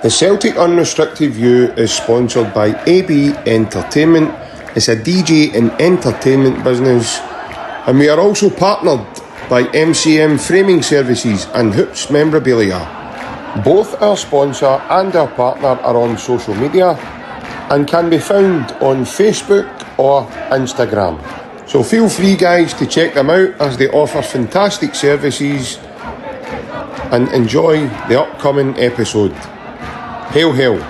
The Celtic Unrestricted View is sponsored by AB Entertainment. It's a DJ and entertainment business. And we are also partnered by MCM Framing Services and Hoops Memorabilia. Both our sponsor and our partner are on social media and can be found on Facebook or Instagram. So feel free, guys, to check them out as they offer fantastic services, and enjoy the upcoming episode. Hail, hail.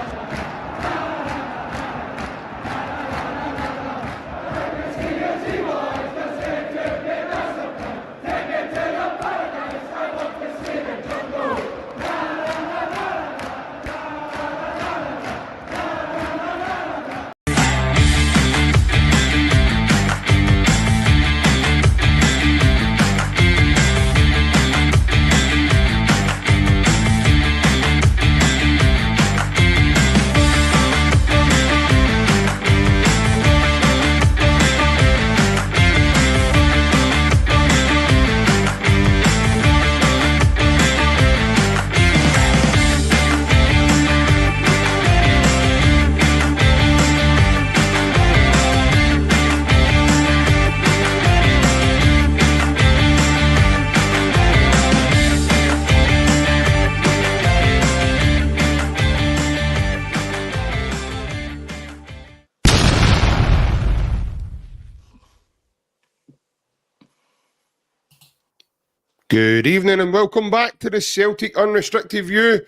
Good evening and welcome back to the Celtic Unrestricted View.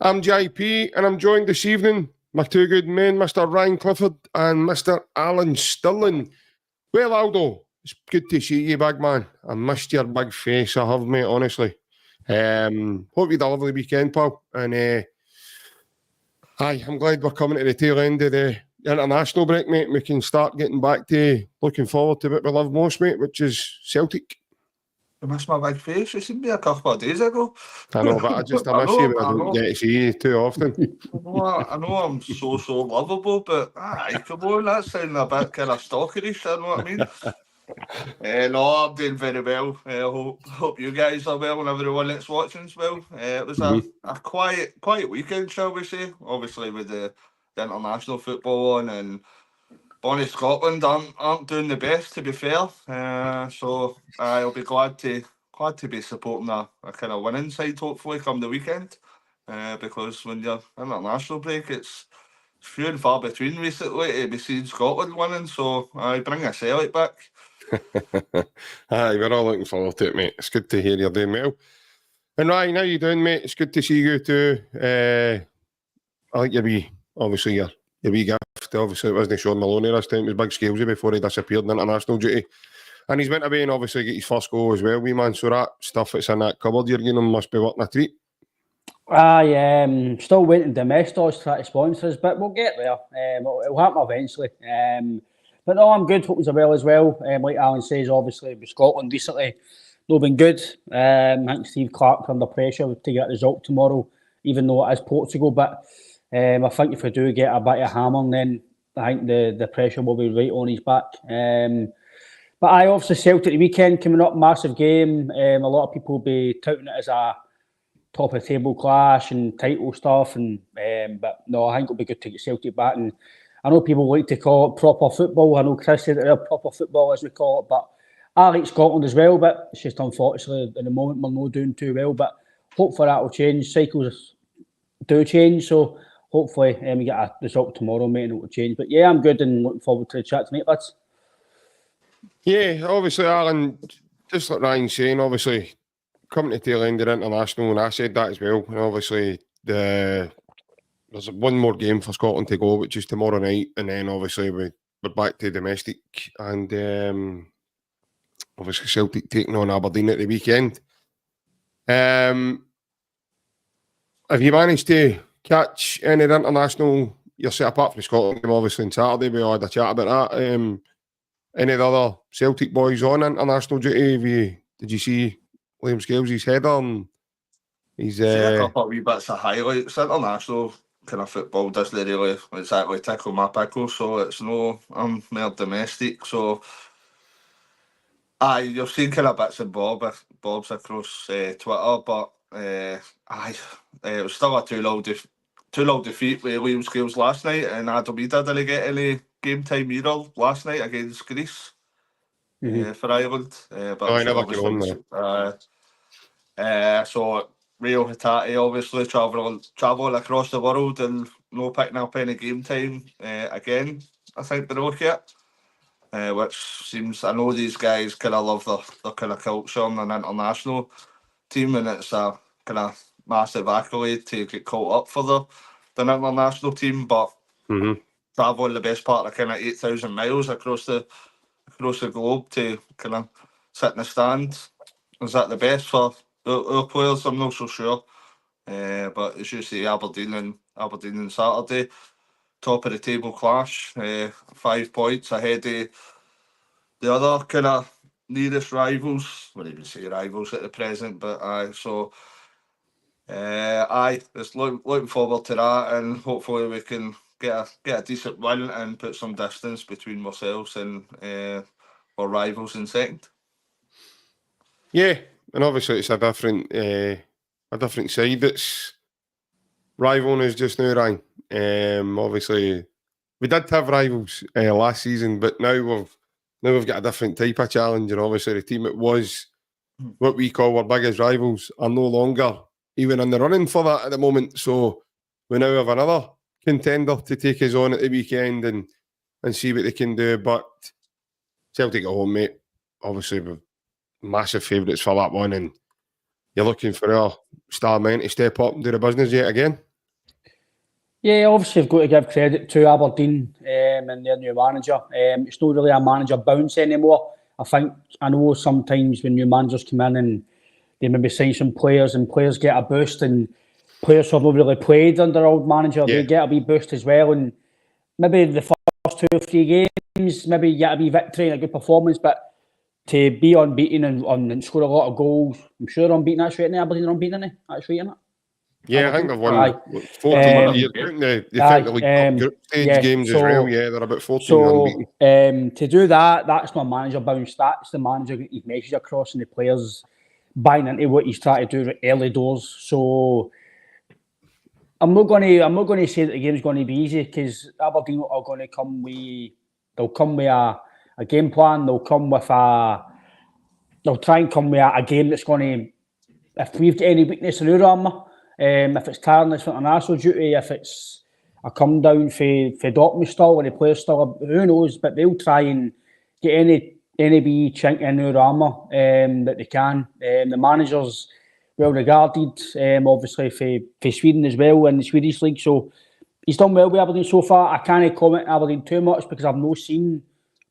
I'm JP and I'm joined this evening by two good men, Mr. Ryan Clifford and Mr. Alan Stirling. Well, Aldo, it's good to see you, big man. I missed your big face, I have, mate, honestly. Hope you had a lovely weekend, pal. And I'm glad we're coming to the tail end of the international break, mate. We can start getting back to looking forward to what we love most, mate, which is Celtic. I missed my big face. You seen me a couple of days ago. I know, but I miss you, but I don't get to see you too often. I know I'm so lovable, but come on, that sounding a bit kind of stalkerish, you know what I mean? No, I'm doing very well. Hope you guys are well and everyone that's watching as well. It was a quiet weekend, shall we say. Obviously with the international football on, and Bonnie Scotland aren't doing the best, to be fair. So I'll be glad to be supporting a kind of winning side, hopefully, come the weekend. Because when you're international break, it's few and far between recently to be seeing Scotland winning. So I bring a Celtic back. Aye, we're all looking forward to it, mate. It's good to hear you're doing well. And Ryan, how you doing, mate? It's good to see you too. I think your wee gift. Obviously, it wasn't Sean Maloney this time. It was Big Scalesy before he disappeared in international duty. And he's went away and obviously get his first goal as well, wee man. So that stuff that's in that cupboard you're getting him must be working a treat. Still waiting Domestos to try to sponsor us, but we'll get there. It'll happen eventually. But no, I'm good. Hope he's well as well. Like Alan says, obviously, with Scotland recently, they've been good. I think Steve Clark under pressure to get a result tomorrow, even though it is Portugal. But I think if we do get a bit of hammering, then I think the pressure will be right on his back. But obviously Celtic the weekend coming up, massive game. A lot of people will be touting it as a top of the table clash and title stuff. But no, I think it'll be good to get Celtic back. And I know people like to call it proper football. I know Chris said they're proper football, as we call it. But I like Scotland as well. But it's just unfortunately at the moment we're not doing too well. But hopefully that will change. Cycles do change. So hopefully we get a result tomorrow, mate, and it will change. But yeah, I'm good and looking forward to the chat tonight, lads. Yeah, obviously, Alan, just like Ryan's saying, obviously, coming to the tail end of international, and I said that as well. And obviously, there's one more game for Scotland to go, which is tomorrow night. And then obviously, we're back to domestic. And obviously, Celtic taking on Aberdeen at the weekend. Have you managed to catch any international, you're set apart from Scotland game, obviously, on Saturday? We all had a chat about that. Any of the other Celtic boys on international duty? Did you see Liam Scales' header? And he's a couple of wee bits of highlights. International kind of football doesn't really exactly tickle my pickle, so it's no, I'm more domestic. So you've seen kind of bits and bobs across Twitter, but it was still a 2-0 2-0 defeat with Liam Scales last night, and Adomeda didn't get any game time either last night against Greece for Ireland. But I never came on there. So Rio Hatate obviously travelling across the world and no picking up any game time again, I think they're looking at. Which seems, I know these guys kind of love their kind of culture on an international team, and it's a kind of massive accolade to get caught up for the international team, but travelling the best part of kind of 8,000 miles across the globe to kind of sit in the stand, is that the best for our players? I'm not so sure. But as you say, Aberdeen and Saturday, top of the table clash, 5 points ahead of the other kind of nearest rivals. I wouldn't even say rivals at the present, but just looking forward to that, and hopefully we can get a decent win and put some distance between ourselves and our rivals in second. Yeah, and obviously it's a different side that's rivaling us just now, Ryan. Obviously we did have rivals last season, but now we've got a different type of challenge, and obviously the team that was what we call our biggest rivals are no longer even in the running for that at the moment. So we now have another contender to take us on at the weekend and see what they can do. But Celtic at home, mate, obviously we're massive favourites for that one, and you're looking for our star man to step up and do the business yet again. Yeah, obviously you've got to give credit to Aberdeen and their new manager. It's not really a manager bounce anymore. I know sometimes when new managers come in and they maybe sign some players and players get a boost, and players who have not really played under old manager, they get a wee boost as well. And maybe the first 2 or 3 games, maybe you get a wee victory and a good performance, but to be unbeaten and score a lot of goals, I'm sure unbeaten, that's right, Aberdeen are unbeaten, isn't it? That's right, isn't it? Yeah, I think they've won 14 years. The League Cup group stage games as well. Yeah, they're about 14 unbeaten. To do that, that's not manager bounce. That's the manager getting his message across and the players buying into what he's trying to do early doors. So I'm not going to say that the game's going to be easy, because Aberdeen are going to come with a game plan. They'll try and come with a game that's going to, if we've got any weakness in our armour, if it's tiredness for international duty, if it's a come down for Dortmund style or the players style, who knows? But they'll try and get any wee chink in our armour that they can. The manager's well regarded, obviously for Sweden as well in the Swedish league. So he's done well with Aberdeen so far. I can't comment Aberdeen too much because I've not seen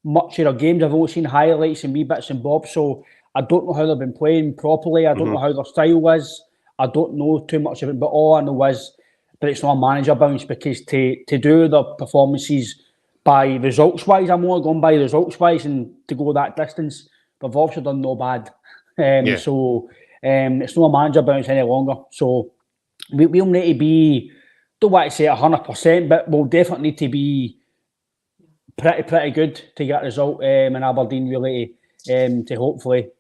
much of their games. I've only seen highlights and wee bits and bobs. So I don't know how they've been playing properly. I don't know how their style is. I don't know too much of it, but all I know is that it's not a manager bounce, because to do the performances by results-wise, I'm only going by results-wise, and to go that distance, they've obviously done no bad. So it's not a manager bounce any longer. So we'll need to be, don't want to say 100%, but we'll definitely need to be pretty good to get a result in Aberdeen, really, to hopefully,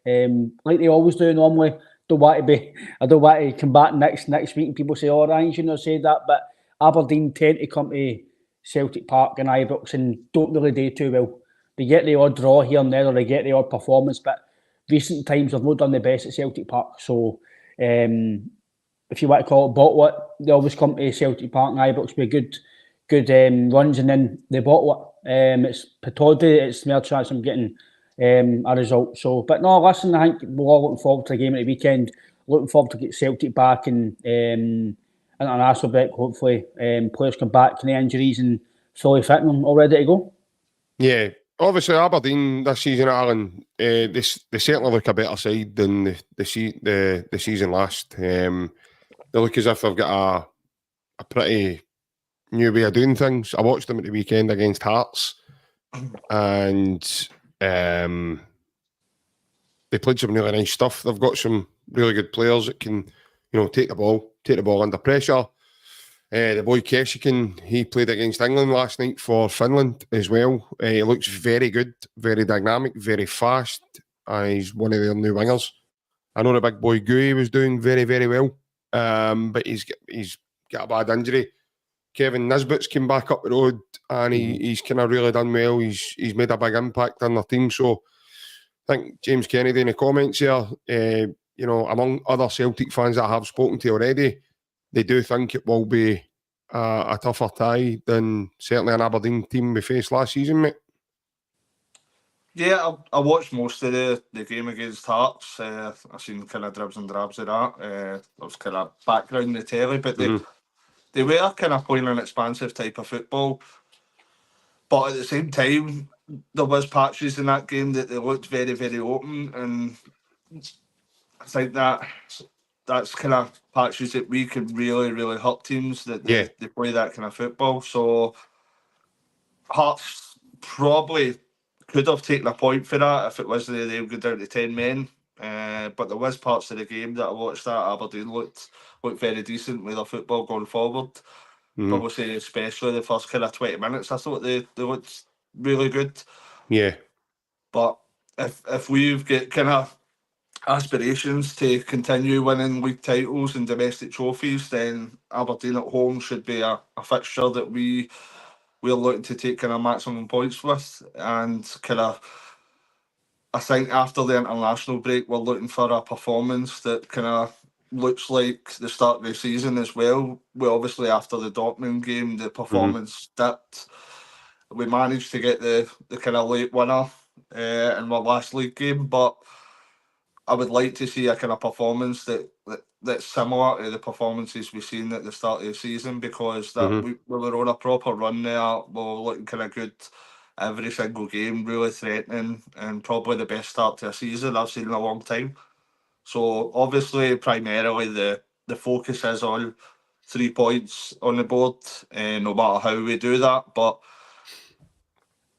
like they always do normally. I don't want to come back next week and people say, "Oh, Ryan shouldn't have said that." But Aberdeen tend to come to Celtic Park and Ibrox and don't really do too well. They get the odd draw here and there, or they get the odd performance, but recent times they've not done the best at Celtic Park. So if you want to call it bottle it, they always come to Celtic Park and Ibrox with good runs, and then they bottle it. It's Petodi, it's more chance of getting a result. So, but no, listen, I think we're all looking forward to the game at the weekend. Looking forward to get Celtic back and international break. Hopefully, players come back from the injuries and fully fit and all ready to go. Yeah, obviously Aberdeen this season, Alan, they certainly look a better side than the season last. They look as if they've got a pretty new way of doing things. I watched them at the weekend against Hearts, and they played some really nice stuff. They've got some really good players that can, take the ball under pressure. The boy Keshikin, he played against England last night for Finland as well. He looks very good, very dynamic, very fast. He's one of their new wingers. I know the big boy Gui was doing very, very well, but he's got a bad injury. Kevin Nisbet's came back up the road and he's kind of really done well. He's made a big impact on the team. So I think James Kennedy in the comments here, you know, among other Celtic fans that I have spoken to already, they do think it will be a tougher tie than certainly an Aberdeen team we faced last season, mate. Yeah, I watched most of the game against Hearts. I seen kind of dribs and drabs of that. That was kind of background in the telly, but they were kind of playing an expansive type of football. But at the same time, there was patches in that game that they looked very, very open, and I think that's kind of patches that we can really, really hurt teams that they play that kind of football. So Hearts probably could have taken a point for that if it was they would go down to 10 men. But there was parts of the game that I watched that Aberdeen looked very decent with their football going forward. Probably especially the first kind of 20 minutes, I thought they looked really good. Yeah. But if we've got kind of aspirations to continue winning league titles and domestic trophies, then Aberdeen at home should be a fixture that we're looking to take kind of maximum points with. And kind of, I think after the international break, we're looking for a performance that kind of looks like the start of the season as well. We obviously, after the Dortmund game, the performance dipped. We managed to get the kind of late winner in our last league game, but I would like to see a kind of performance that's similar to the performances we've seen at the start of the season, because we were on a proper run there. We were looking kind of good every single game, really threatening, and probably the best start to a season I've seen in a long time. So obviously, primarily the focus is on 3 points on the board, no matter how we do that. But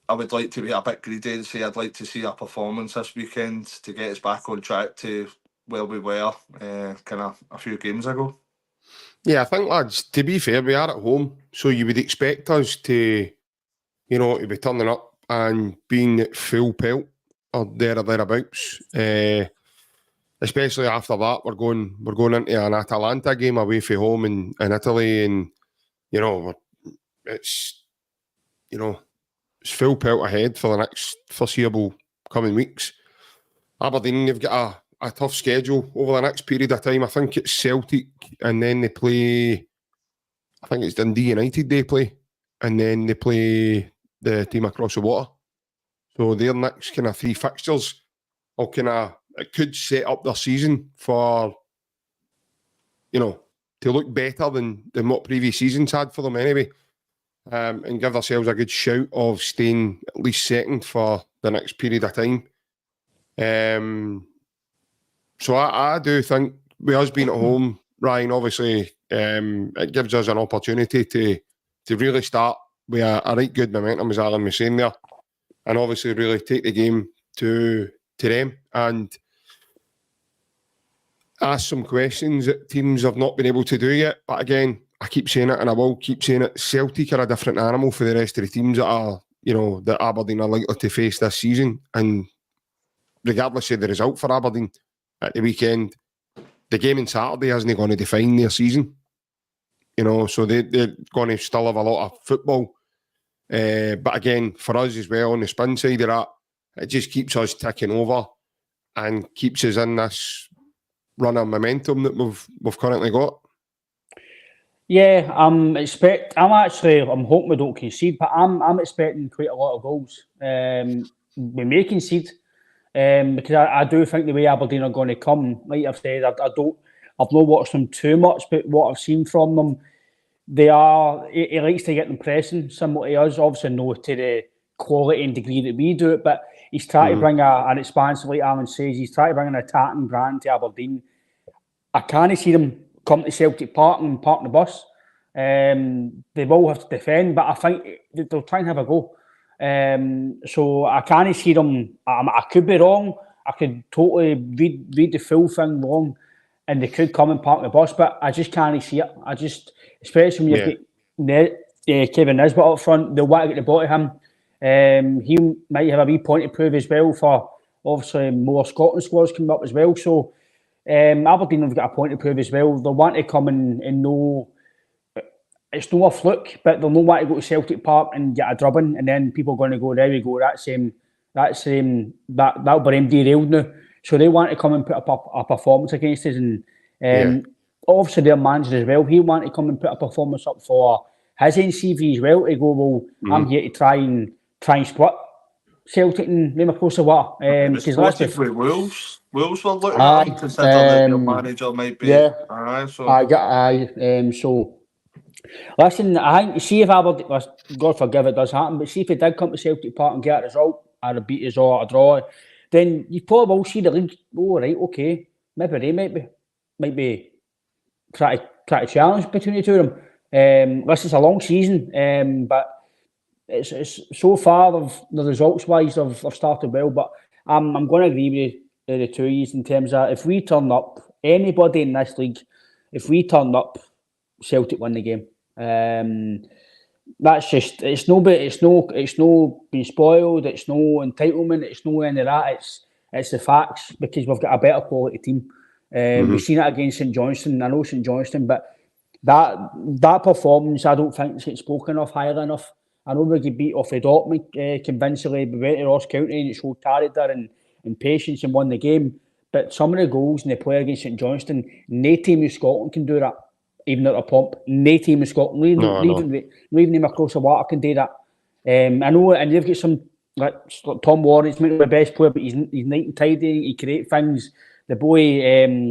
I would like to be a bit greedy and say I'd like to see a performance this weekend to get us back on track to where we were kind of a few games ago. Yeah, I think, lads, to be fair, we are at home, so you would expect us to, you know, to be turning up and being at full pelt or thereabouts. Especially after that, we're going into an Atalanta game away from home in Italy, and you know, it's full pelt ahead for the next foreseeable coming weeks. Aberdeen, they've got a tough schedule over the next period of time. I think it's Celtic, and then they play, I think it's Dundee United they play, and then they play the team across the water. So their next kind of 3 fixtures will kind of, it could set up their season for, you know, to look better than what previous seasons had for them anyway. And give ourselves a good shout of staying at least second for the next period of time. So I do think, with us being at home, Ryan, obviously, it gives us an opportunity to really start with a right good momentum, as Alan was saying there, and obviously really take the game to them and ask some questions that teams have not been able to do yet. But again, I keep saying it, and I will keep saying it, Celtic are a different animal for the rest of the teams that are, you know, that Aberdeen are likely to face this season. And regardless of the result for Aberdeen at the weekend, the game on Saturday isn't going to define their season. You know, so they're going to still have a lot of football. But again, for us as well, on the spin side of that, it just keeps us ticking over and keeps us in this run of momentum that we've currently got. Yeah, I'm hoping we don't concede, but I'm expecting quite a lot of goals. We may concede, because I do think the way Aberdeen are going to come, like I've said, I've not watched them too much, but what I've seen from them, he likes to get them pressing, similar to us, obviously not to the quality and degree that we do it, but he's trying to bring an expansive, like Alan says, he's trying to bring an attacking brand to Aberdeen. I can't see them come to Celtic Park and park the bus. They will have to defend, but I think they'll try and have a go. So I can't see them. I could be wrong. I could totally read the full thing wrong, and they could come and park the bus, but I just can't see it. Especially when you've got Kevin Nisbet up front, they'll want to get the ball to him. He might have a wee point to prove as well for, obviously, more Scotland squads coming up as well. So Aberdeen have got a point to prove as well. They'll want to come and know it's not a fluke, but they'll not want to go to Celtic Park and get a drubbing, and then people are going to go, there we go, that'll be them derailed now. So they want to come and put up a performance against us, and obviously their manager as well, he want to come and put a performance up for his own CV as well, to go, well, I'm here to try and split Celtic and them across the water. Because Wolves were looking at him, considering that your manager might be. So listen, I think, see if Aberdeen, God forgive it does happen, but see if he did come to Celtic Park and get a result, either beat us or a draw, then you probably will see the league. Oh, right, okay, maybe they might be try to challenge between the two of them. Listen, it's a long season, but it's so far the results wise have started well. But I'm going to agree with the two of you in terms of, if we turn up, anybody in this league, if we turn up, Celtic win the game. That's just, it's no being spoiled, it's no entitlement, it's no any of that. It's the facts, because we've got a better quality team. We've seen it against St Johnstone. I know St Johnstone, but that performance, I don't think it's spoken of highly enough. I know we could beat off the Dortmund convincingly. We went to Ross County and it showed character and patience and won the game. But some of the goals and the play against St Johnstone, no team in Scotland can do that. Even at a pump, no team in Scotland, leaving them across the water can do that. I know, and you've got some like Tom Warren's maybe the best player, but he's neat and tidy. He creates things. The boy,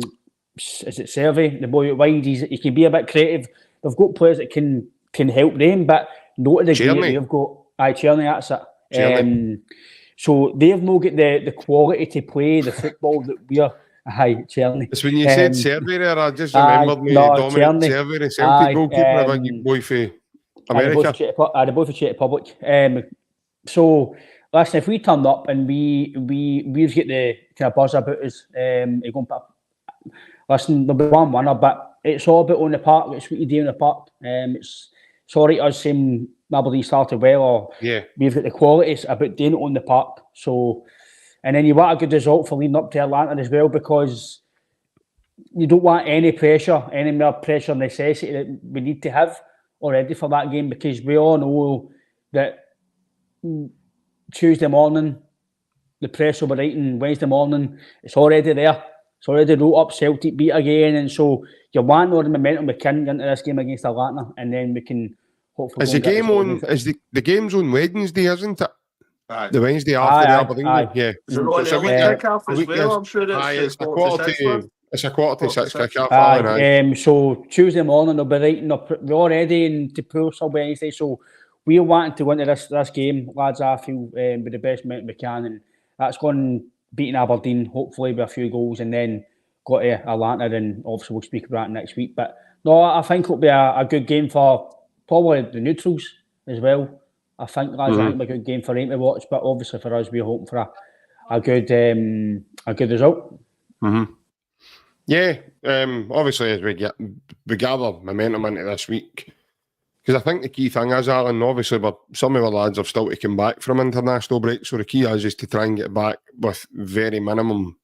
is it Servey? The boy at wide, he can be a bit creative. They've got players that can help them, but not to the degree they've got. Tierney, that's it. So they've not got the quality to play the football that we're. Tierney. It's when you said Servey there, I just remembered me Dominic Servey, the Celtic goalkeeper, a big boy for America. The boy for Czech Republic. So listen, if we turned up and we've got the kind of buzz about us, listen, there'll be one winner, but it's all about on the park. It's what you do on the park. It's sorry us saying Aberdeen started well, or we've got the quality. It's about doing it on the park. So. And then you want a good result for leading up to Atlanta as well, because you don't want any more pressure necessity that we need to have already for that game, because we all know that Tuesday morning, the press will be writing Wednesday morning, it's already there. It's already wrote up, Celtic beat again, and so you want all the momentum we can into this game against Atlanta, and then we can hopefully... Is the game's on Wednesday, isn't it? The Wednesday after the Aberdeen game, It's a week kick-off as well, I'm sure it's a quarter to six kick-off. So Tuesday morning they'll be writing up, we're already into pool till Wednesday, so we're wanting to win this game, lads. I feel with the best momentum we can, and that's going beating Aberdeen, hopefully with a few goals, and then got to Atlanta, and obviously we'll speak about it next week. But no, I think it'll be a good game for probably the neutrals as well. I think that's a good game for him to watch, but obviously for us, we're hoping for a good result. Yeah, obviously as we gather momentum into this week, because I think the key thing is, Alan, obviously some of our lads have still to come back from international break, so the key is to try and get back with very minimum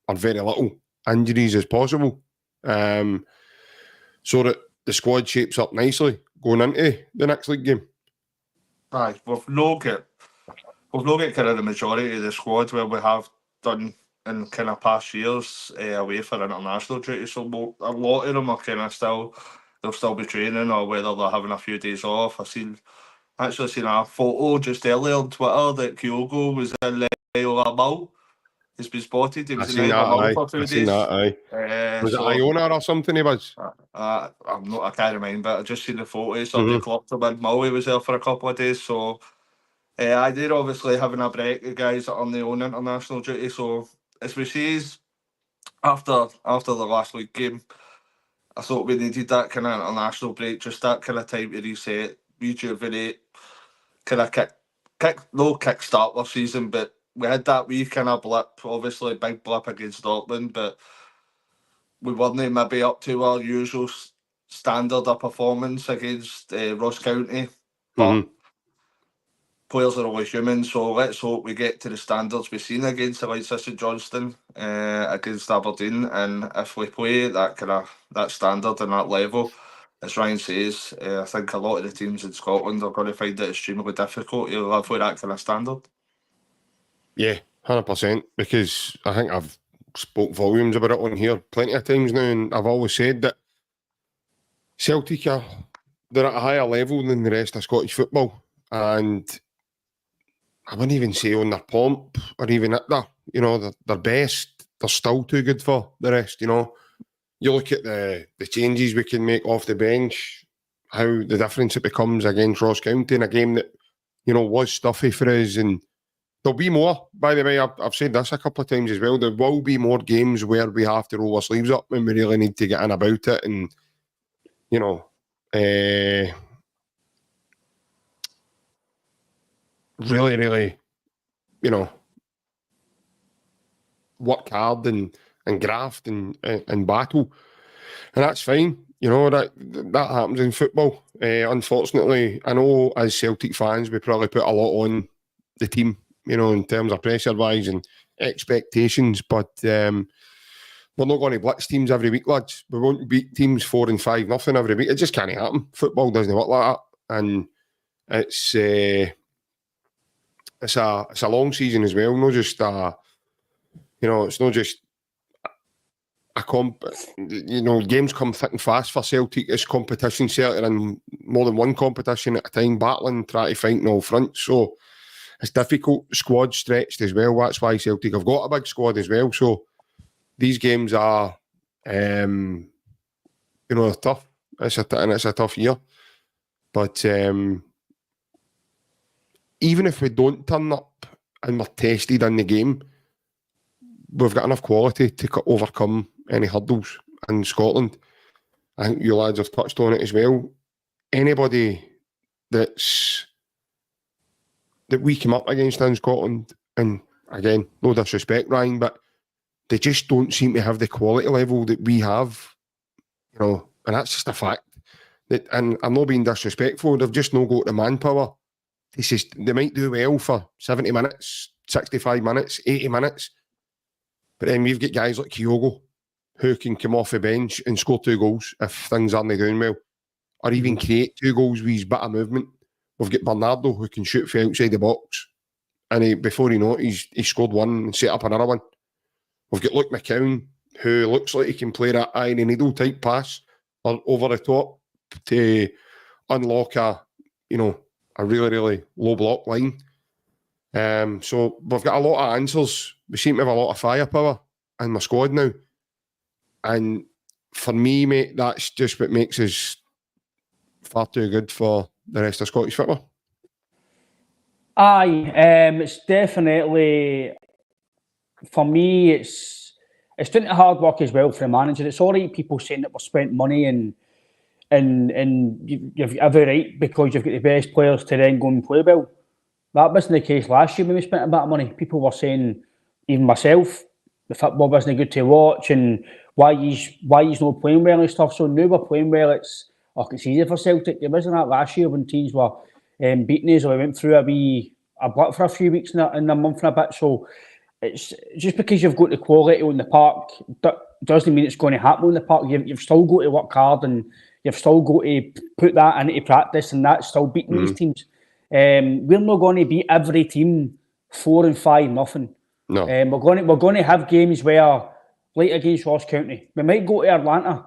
or very little injuries as possible, so that the squad shapes up nicely going into the next league game. Aye, we've not got kind of the majority of the squad where we have done in kind of past years away for international duty. So a lot of them are kind of they'll still be training, or whether they're having a few days off. Actually seen a photo just earlier on Twitter that Kyogo was in Isle Mull. He's been spotted. He was in Isle Mull for 2 days. Was it Iona or something he was? I can't remember, but I just seen the photo. Somebody clocked him in Mull. He was there for a couple of days. So they're obviously having a break, the guys that are on their own international duty. So as we see, after the last league game, I thought we needed that kind of international break, just that kind of time to reset, rejuvenate, kind of kick start our season, but we had that wee kind of blip, obviously a big blip against Dortmund, but we weren't maybe up to our usual standard of performance against Ross County. But players are always human, so let's hope we get to the standards we've seen against the likes of St Johnstone, against Aberdeen, and if we play that standard and that level, as Ryan says, I think a lot of the teams in Scotland are going to find it extremely difficult to live with that kind of standard. Yeah, 100%. Because I think I've spoke volumes about it on here plenty of times now, and I've always said that Celtic they're at a higher level than the rest of Scottish football, and I wouldn't even say on their pomp or even at their best. They're still too good for the rest. You look at the changes we can make off the bench, how the difference it becomes against Ross County in a game that was stuffy for us, and there'll be more. By the way, I've said this a couple of times as well. There will be more games where we have to roll our sleeves up when we really need to get in about it, and really, really, work hard and graft and battle, and that's fine. That happens in football. Unfortunately, I know as Celtic fans, we probably put a lot on the team, in terms of pressure-wise and expectations, but we're not going to blitz teams every week, lads. We won't beat teams 4 and 5-0 every week. It just can't happen. Football doesn't work like that, and it's a long season as well. Not just it's not just a comp. Games come thick and fast for Celtic. It's competition Celtic and more than one competition at a time, battling, trying to fight in all fronts. So it's difficult. Squad stretched as well. That's why Celtic have got a big squad as well. So these games are, they're tough. It's a tough year. But even if we don't turn up and we're tested in the game, we've got enough quality to overcome any hurdles in Scotland. I think you lads have touched on it as well. Anybody that we come up against in Scotland, and again, no disrespect, Ryan, but they just don't seem to have the quality level that we have, and that's just a fact. And I'm not being disrespectful, they've just not got the manpower. They might do well for 70 minutes, 65 minutes, 80 minutes, but then we've got guys like Kyogo who can come off the bench and score 2 goals if things aren't going well, or even create 2 goals with his bit of movement. We've got Bernardo who can shoot from outside the box, and before you know it, he scored 1 and set up another one. We've got Luke McCown who looks like he can play that iron needle type pass or over the top to unlock a really, really low block line. So we've got a lot of answers. We seem to have a lot of firepower in my squad now. And for me, mate, that's just what makes us far too good for the rest of Scottish football. Aye, it's definitely, for me, it's doing the hard work as well for the manager. It's all right, people saying that we've spent money and you've every right because you've got the best players to then go and play well. That wasn't the case last year when we spent a bit of money. People were saying, even myself, the football wasn't good to watch and why he's not playing well and stuff. So now we're playing well, it's easy for Celtic. It wasn't that last year when teams were beating us, or we went through a blip for a few weeks in a month and a bit. So it's just because you've got the quality on the park, that doesn't mean it's going to happen on the park. You've still got to work hard and you've still got to put that into practice, and that's still beating these teams. We're not going to beat every team 4 and 5-0. No. We're going to have games where, like against Ross County, we might go to Atlanta,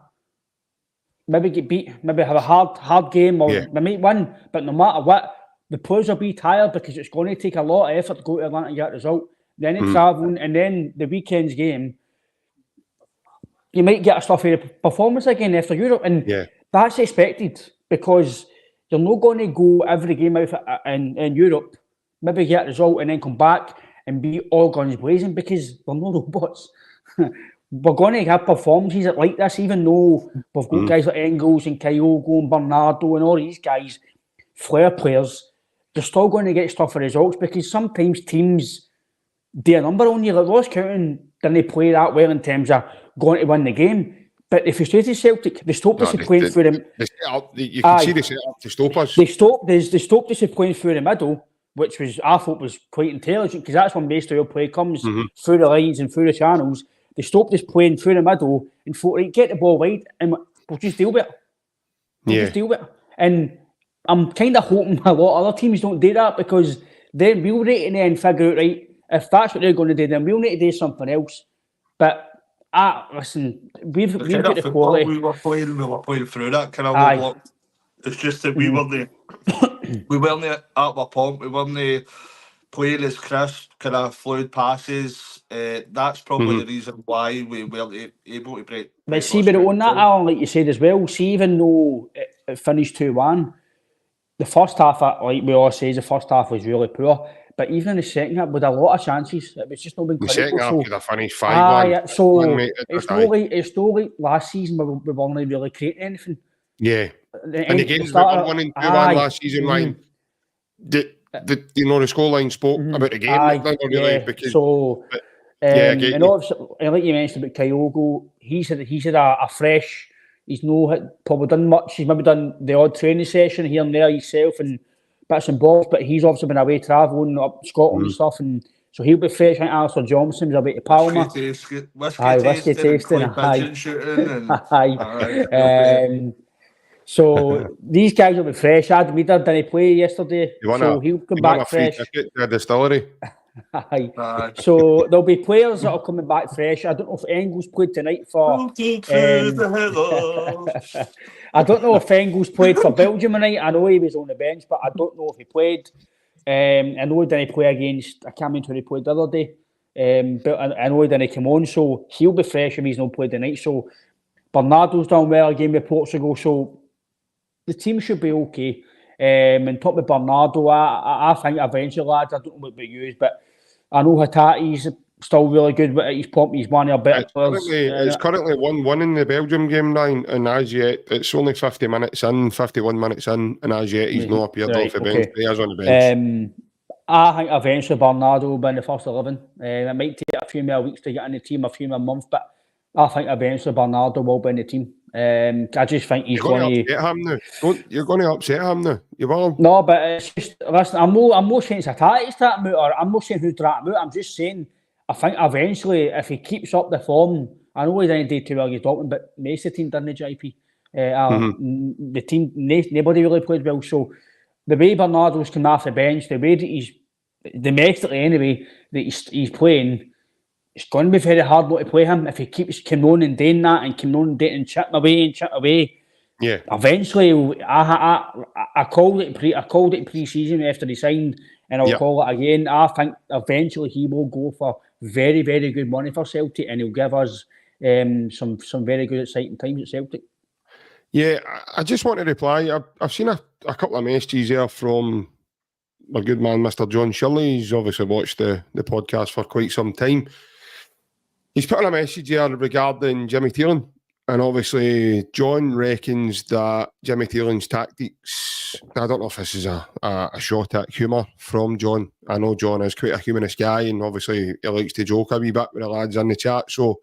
maybe get beat, maybe have a hard game, or we might win. But no matter what, the players will be tired because it's going to take a lot of effort to go to Atlanta and get a result. Then it's travelling, and then the weekend's game, you might get a stuffy performance again after Europe, and that's expected because you're not going to go every game out in Europe, maybe get a result and then come back and be all guns blazing, because we're not robots. We're going to have performances like this, even though we've got guys like Engels and Kyogo and Bernardo and all these guys, flair players. You're still going to get stuff for results because sometimes teams do a number on you. Like Ross County didn't play that well in terms of going to win the game. But if you stay to Celtic, they stopped us playing through them. You can see they set up to stop us. They stopped us playing through the middle, which I thought was quite intelligent, because that's when most of your play comes through the lines and through the channels. They stopped us playing through the middle and thought, right, get the ball wide and we'll just deal with it. You just deal with it. And I'm kind of hoping a lot of other teams don't do that, because then we'll rate and then figure out, right, if that's what they're going to do, then we'll need to do something else. But, listen, we've got the quality. We were playing through that kind of low block. It's just that we weren't at our point. We weren't playing as crisp, kind of fluid passes. That's probably the reason why we weren't able to break. But see, but on that, Alan, like you said as well, see, even though it finished 2-1, the first half, like we all say, the first half was really poor. But even in the second half, with a lot of chances, it was just not been critical. The second half could have finished 5-1. So it's not like last season we weren't really creating anything. Yeah. And the games we were winning 2-1 last season, Ryan, the scoreline spoke about the game. And obviously, like you mentioned about Kyogo, he's had a fresh. He's probably done much. He's maybe done the odd training session here and there himself and bits and bobs, but he's obviously been away travelling up Scotland and stuff, and so he'll be fresh. I think Alistair Johnson was away to Palma. Whiskey tasting. So these guys will be fresh. Adam Reader didn't play yesterday, so he'll come back fresh. To the distillery. So there'll be players that are coming back fresh. I don't know if Engels played tonight for. I don't know if Engels played for Belgium tonight. I know he was on the bench, but I don't know if he played. I know he didn't play against. I can't remember who he played the other day. But I know he didn't come on, so he'll be fresh if he's not played tonight. So Bernardo's done well again with Portugal, so the team should be okay. And talk with Bernardo, I think eventually, lads, I don't know about you, but I know Hatate's still really good, but he's one of our better players. It's currently 1-1 in the Belgium game, Ryan, and as yet, it's only 50 minutes in, 51 minutes in, and as yet, he's not appeared off the bench. He is on the bench. I think eventually Bernardo will be in the first 11. It might take a few more weeks to get in the team, a few more months, but I think eventually Bernardo will be in the team. I just think he's going to upset him now. You're going to upset him now. You will. No, but it's just, listen, I'm not saying it's Hatate's dragging him out, or I'm not saying who's dragging him out. I'm just saying I think eventually, if he keeps up the form, I know he didn't do too well against Dortmund, but most of the team didn't, JP. The team, nobody really played well. So the way Bernardo's come off the bench, the way that he's domestically anyway, that he's playing, it's going to be very hard not to play him if he keeps coming on and doing that and coming on and doing and chipping away. Yeah. Eventually, I called it pre-season after he signed, and I'll call it again. I think eventually he will go for very, very good money for Celtic, and he'll give us some very good exciting times at Celtic. Yeah, I just want to reply. I've seen a couple of messages there from my good man, Mr. John Shirley. He's obviously watched the podcast for quite some time. He's put on a message here regarding Jimmy Thielen. And obviously, John reckons that Jimmy Thielen's tactics, I don't know if this is a shot at humour from John. I know John is quite a humanist guy, and obviously he likes to joke a wee bit with the lads in the chat. So,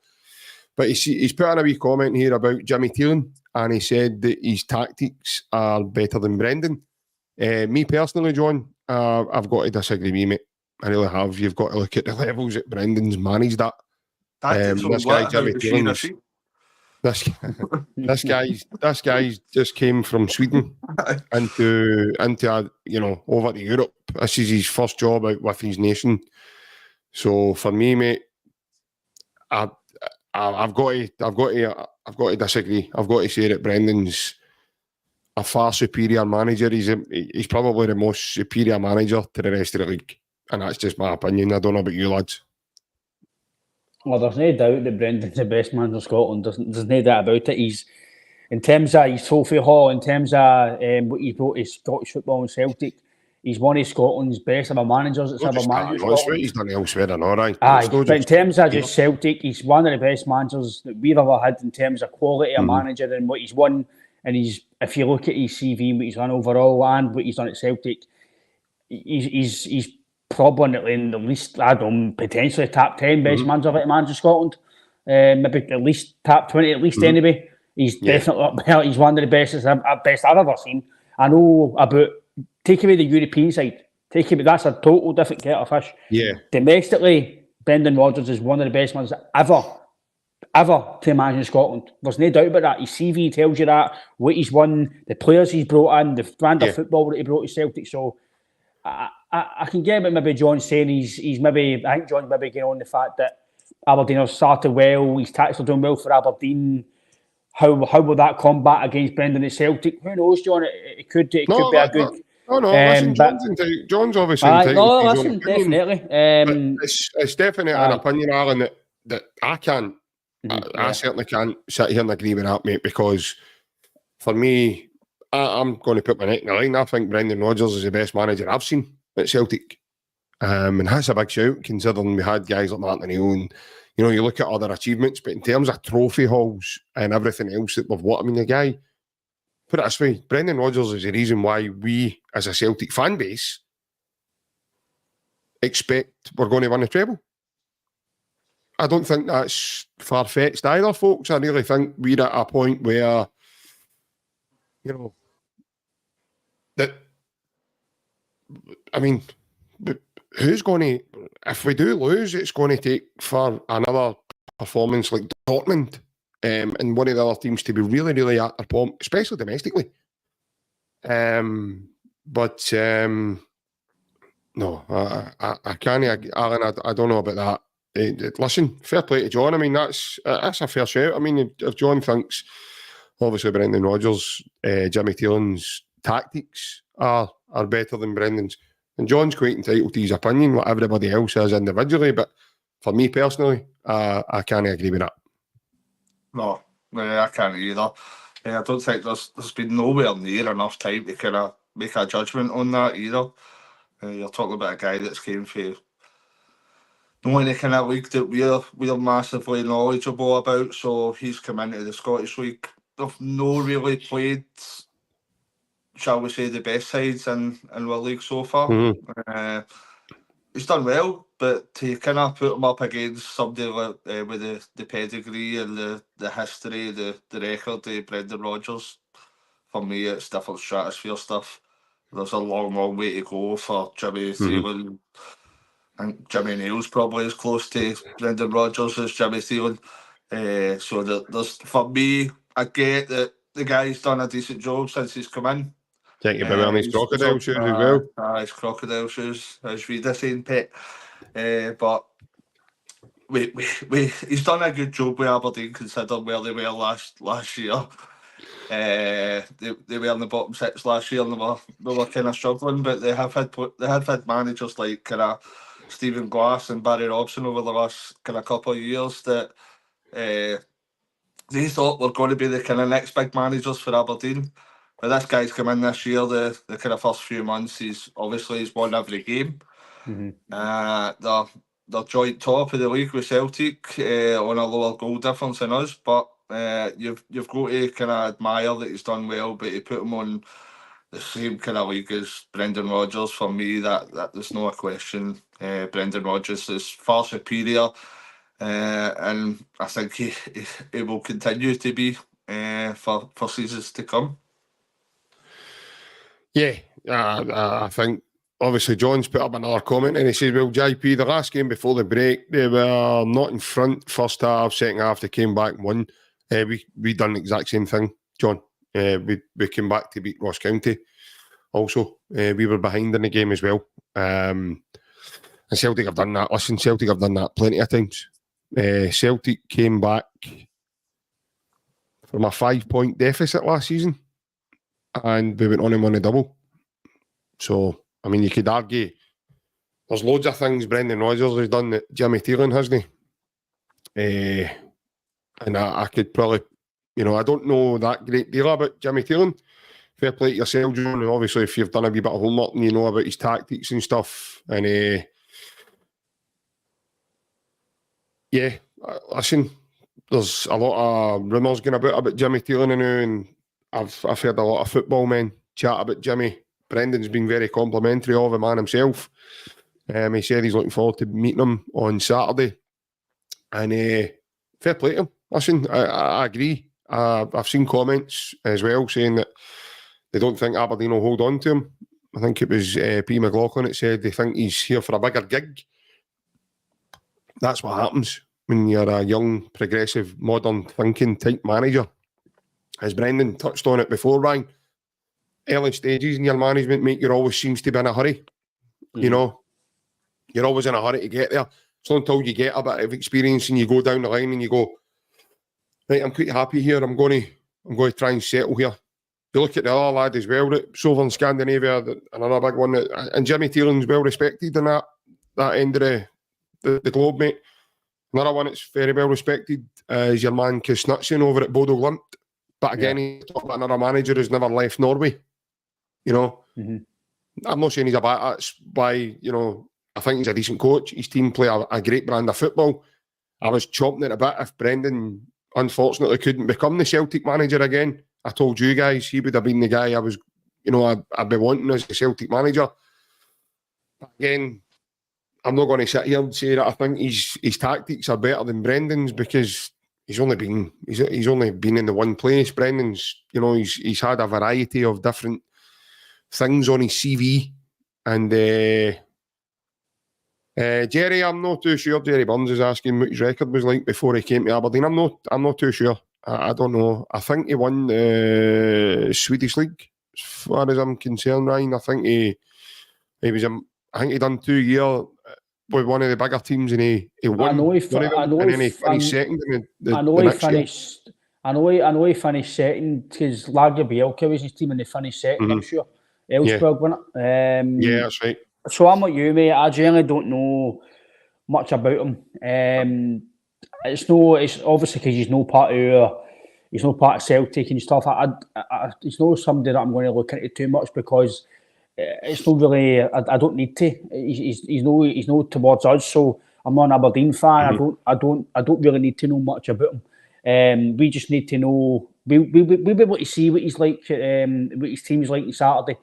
but he's put in a wee comment here about Jimmy Thielen, and he said that his tactics are better than Brendan. Me personally, John, I've got to disagree with you, mate. I really have. You've got to look at the levels that Brendan's managed at. This guy, Jimmy Thielen, this guy's just came from Sweden into over to Europe. This is his first job out with his nation. So for me, mate, I've got to disagree. I've got to say that Brendan's a far superior manager. He's probably the most superior manager to the rest of the league, and that's just my opinion. I don't know about you lads. Well, there's no doubt that Brendan's the best man in Scotland. There's no doubt about it. He's, in terms of his trophy haul, in terms of what he's brought to Scottish football and Celtic, he's one of Scotland's best ever managers that's ever managed. He's done elsewhere, and all right. But in terms of just Celtic, he's one of the best managers that we've ever had in terms of quality of manager and what he's won. And if you look at his CV, what he's done overall and what he's done at Celtic, he's probably in the least, I don't know, potentially top 10 best manager to manage Scotland. Maybe at least top 20 at least anyway. He's definitely up there. He's one of the best I've ever seen. I know about, take away the European side, that's a total different kettle of fish. Yeah. Domestically, Brendan Rodgers is one of the best managers ever ever to manage Scotland. There's no doubt about that. His CV tells you that, what he's won, the players he's brought in, the brand of football that he brought to Celtic. So I can get about maybe John saying he's maybe, I think John's maybe getting on the fact that Aberdeen have started well, his tactics are doing well for Aberdeen. How will that combat against Brendan at Celtic? Who knows, John? It could be a good. Listen, John's obviously entitled to his own opinion. Definitely. It's definitely an opinion, Alan, that I can't. I certainly can't sit here and agree with that, mate, because for me, I'm going to put my neck in the line. I think Brendan Rodgers is the best manager I've seen at Celtic. And that's a big shout, considering we had guys like Martin O'Neill and, you know, you look at other achievements, but in terms of trophy hauls and everything else that we've won, I mean, the guy, put it this way, Brendan Rodgers is the reason why we, as a Celtic fan base, expect we're going to win the treble. I don't think that's far-fetched either, folks. I really think we're at a point where, you know, that, I mean, who's going to, if we do lose, it's going to take for another performance like Dortmund and one of the other teams to be really, really at their pomp, especially domestically. No, I can't, Alan, I don't know about that. Listen, fair play to John. I mean, that's a fair shout. I mean, if John thinks, obviously, Brendan Rodgers, Jimmy Taylor's tactics are better than Brendan's, and John's quite entitled to his opinion, like everybody else is individually, but for me personally, I can't agree with that. No, I can't either. I don't think there's been nowhere near enough time to kind of make a judgment on that either. You're talking about a guy that's came for the only kind of league that we're massively knowledgeable about, so he's come into the Scottish League. They've no really played, shall we say, the best sides in our league so far. Mm-hmm. He's done well, but to kind of put him up against somebody like, with the pedigree and the history, the record of Brendan Rodgers, for me it's different stratosphere stuff. There's a long, long way to go for Jimmy Thielen. I think Jimmy Neal's probably as close to Brendan Rodgers as Jimmy Thielen. So there's, for me, I get that the guy's done a decent job since he's come in. Think you've been wearing his crocodile shoes as well. His crocodile shoes, as Rita saying, pet. But he's done a good job with Aberdeen, considering where they were last year. They were in the bottom six last year, and they were kind of struggling. But they have had managers like kind of Stephen Glass and Barry Robson over the last kind of couple of years that they thought were going to be the kind of next big managers for Aberdeen. But this guy's come in this year, the kind of first few months, he's won every game. Mm-hmm. They're joint top of the league with Celtic on a lower goal difference than us, but you've got to kind of admire that he's done well, but to put him on the same kind of league as Brendan Rodgers, for me, that there's no question. Brendan Rodgers is far superior, and I think he will continue to be for seasons to come. Yeah, I think obviously John's put up another comment and he says, well, JP, the last game before the break, they were not in front first half, second half, they came back and won. We done the exact same thing, John. We came back to beat Ross County. Also, we were behind in the game as well. And Celtic have done that. Listen, Celtic have done that plenty of times. Celtic came back from a 5-point deficit last season and we went on and won a double. So, I mean, you could argue there's loads of things Brendan Rodgers has done that Jimmy Thielen hasn't. And I could probably, you know, I don't know that great deal about Jimmy Thielen. Fair play to yourself, John. And obviously, if you've done a wee bit of homework and you know about his tactics and stuff. And yeah, listen, there's a lot of rumours going about Jimmy Thielen now, and I've heard a lot of football men chat about Jimmy. Brendan's been very complimentary of the man himself. He said he's looking forward to meeting him on Saturday. And fair play to him. Listen, I agree. I've seen comments as well saying that they don't think Aberdeen will hold on to him. I think it was P. McLaughlin that said they think he's here for a bigger gig. That's what happens when you're a young, progressive, modern thinking type manager. As Brendan touched on it before, Ryan, early stages in your management, mate, you always seems to be in a hurry. You know, you're always in a hurry to get there. So until you get a bit of experience and you go down the line and you go, right, I'm quite happy here. I'm going to try and settle here. You look at the other lad as well, Southern Scandinavia, another big one, and Jimmy Taylor's well respected in that end of the globe, mate. Another one that's very well respected is your man Knutsen over at Bodo Glimt. But again, he's talking about another manager who's never left Norway. You know, I'm not saying he's a bad. That's why, you know, I think he's a decent coach. His team play a great brand of football. I was chomping at a bit if Brendan, unfortunately, couldn't become the Celtic manager again. I told you guys he would have been the guy I was, you know, I'd be wanting as the Celtic manager. But again, I'm not going to sit here and say that I think his tactics are better than Brendan's because he's only been in the one place. Brendan's, you know, he's had a variety of different things on his CV. And Jerry, I'm not too sure. Jerry Burns is asking what his record was like before he came to Aberdeen. I'm not too sure. I don't know. I think he won the Swedish League, as far as I'm concerned, Ryan. I think he was. I think he done 2 years with one of the bigger teams, and he won. I know he finished second in the next year. I know he finished second because Lager Bielka was his team, and they finished second. I'm sure. Elfsborg, wasn't it? Yeah, that's right. So I'm like you, mate. I generally don't know much about him. It's obviously because he's no part of Celtic and stuff. It's not somebody that I'm going to look into too much because it's not really. I don't need to. He's no towards us. So I'm not an Aberdeen fan. I don't really need to know much about him. We just need to know. We'll be able to see what he's like, what his team's like on Saturday.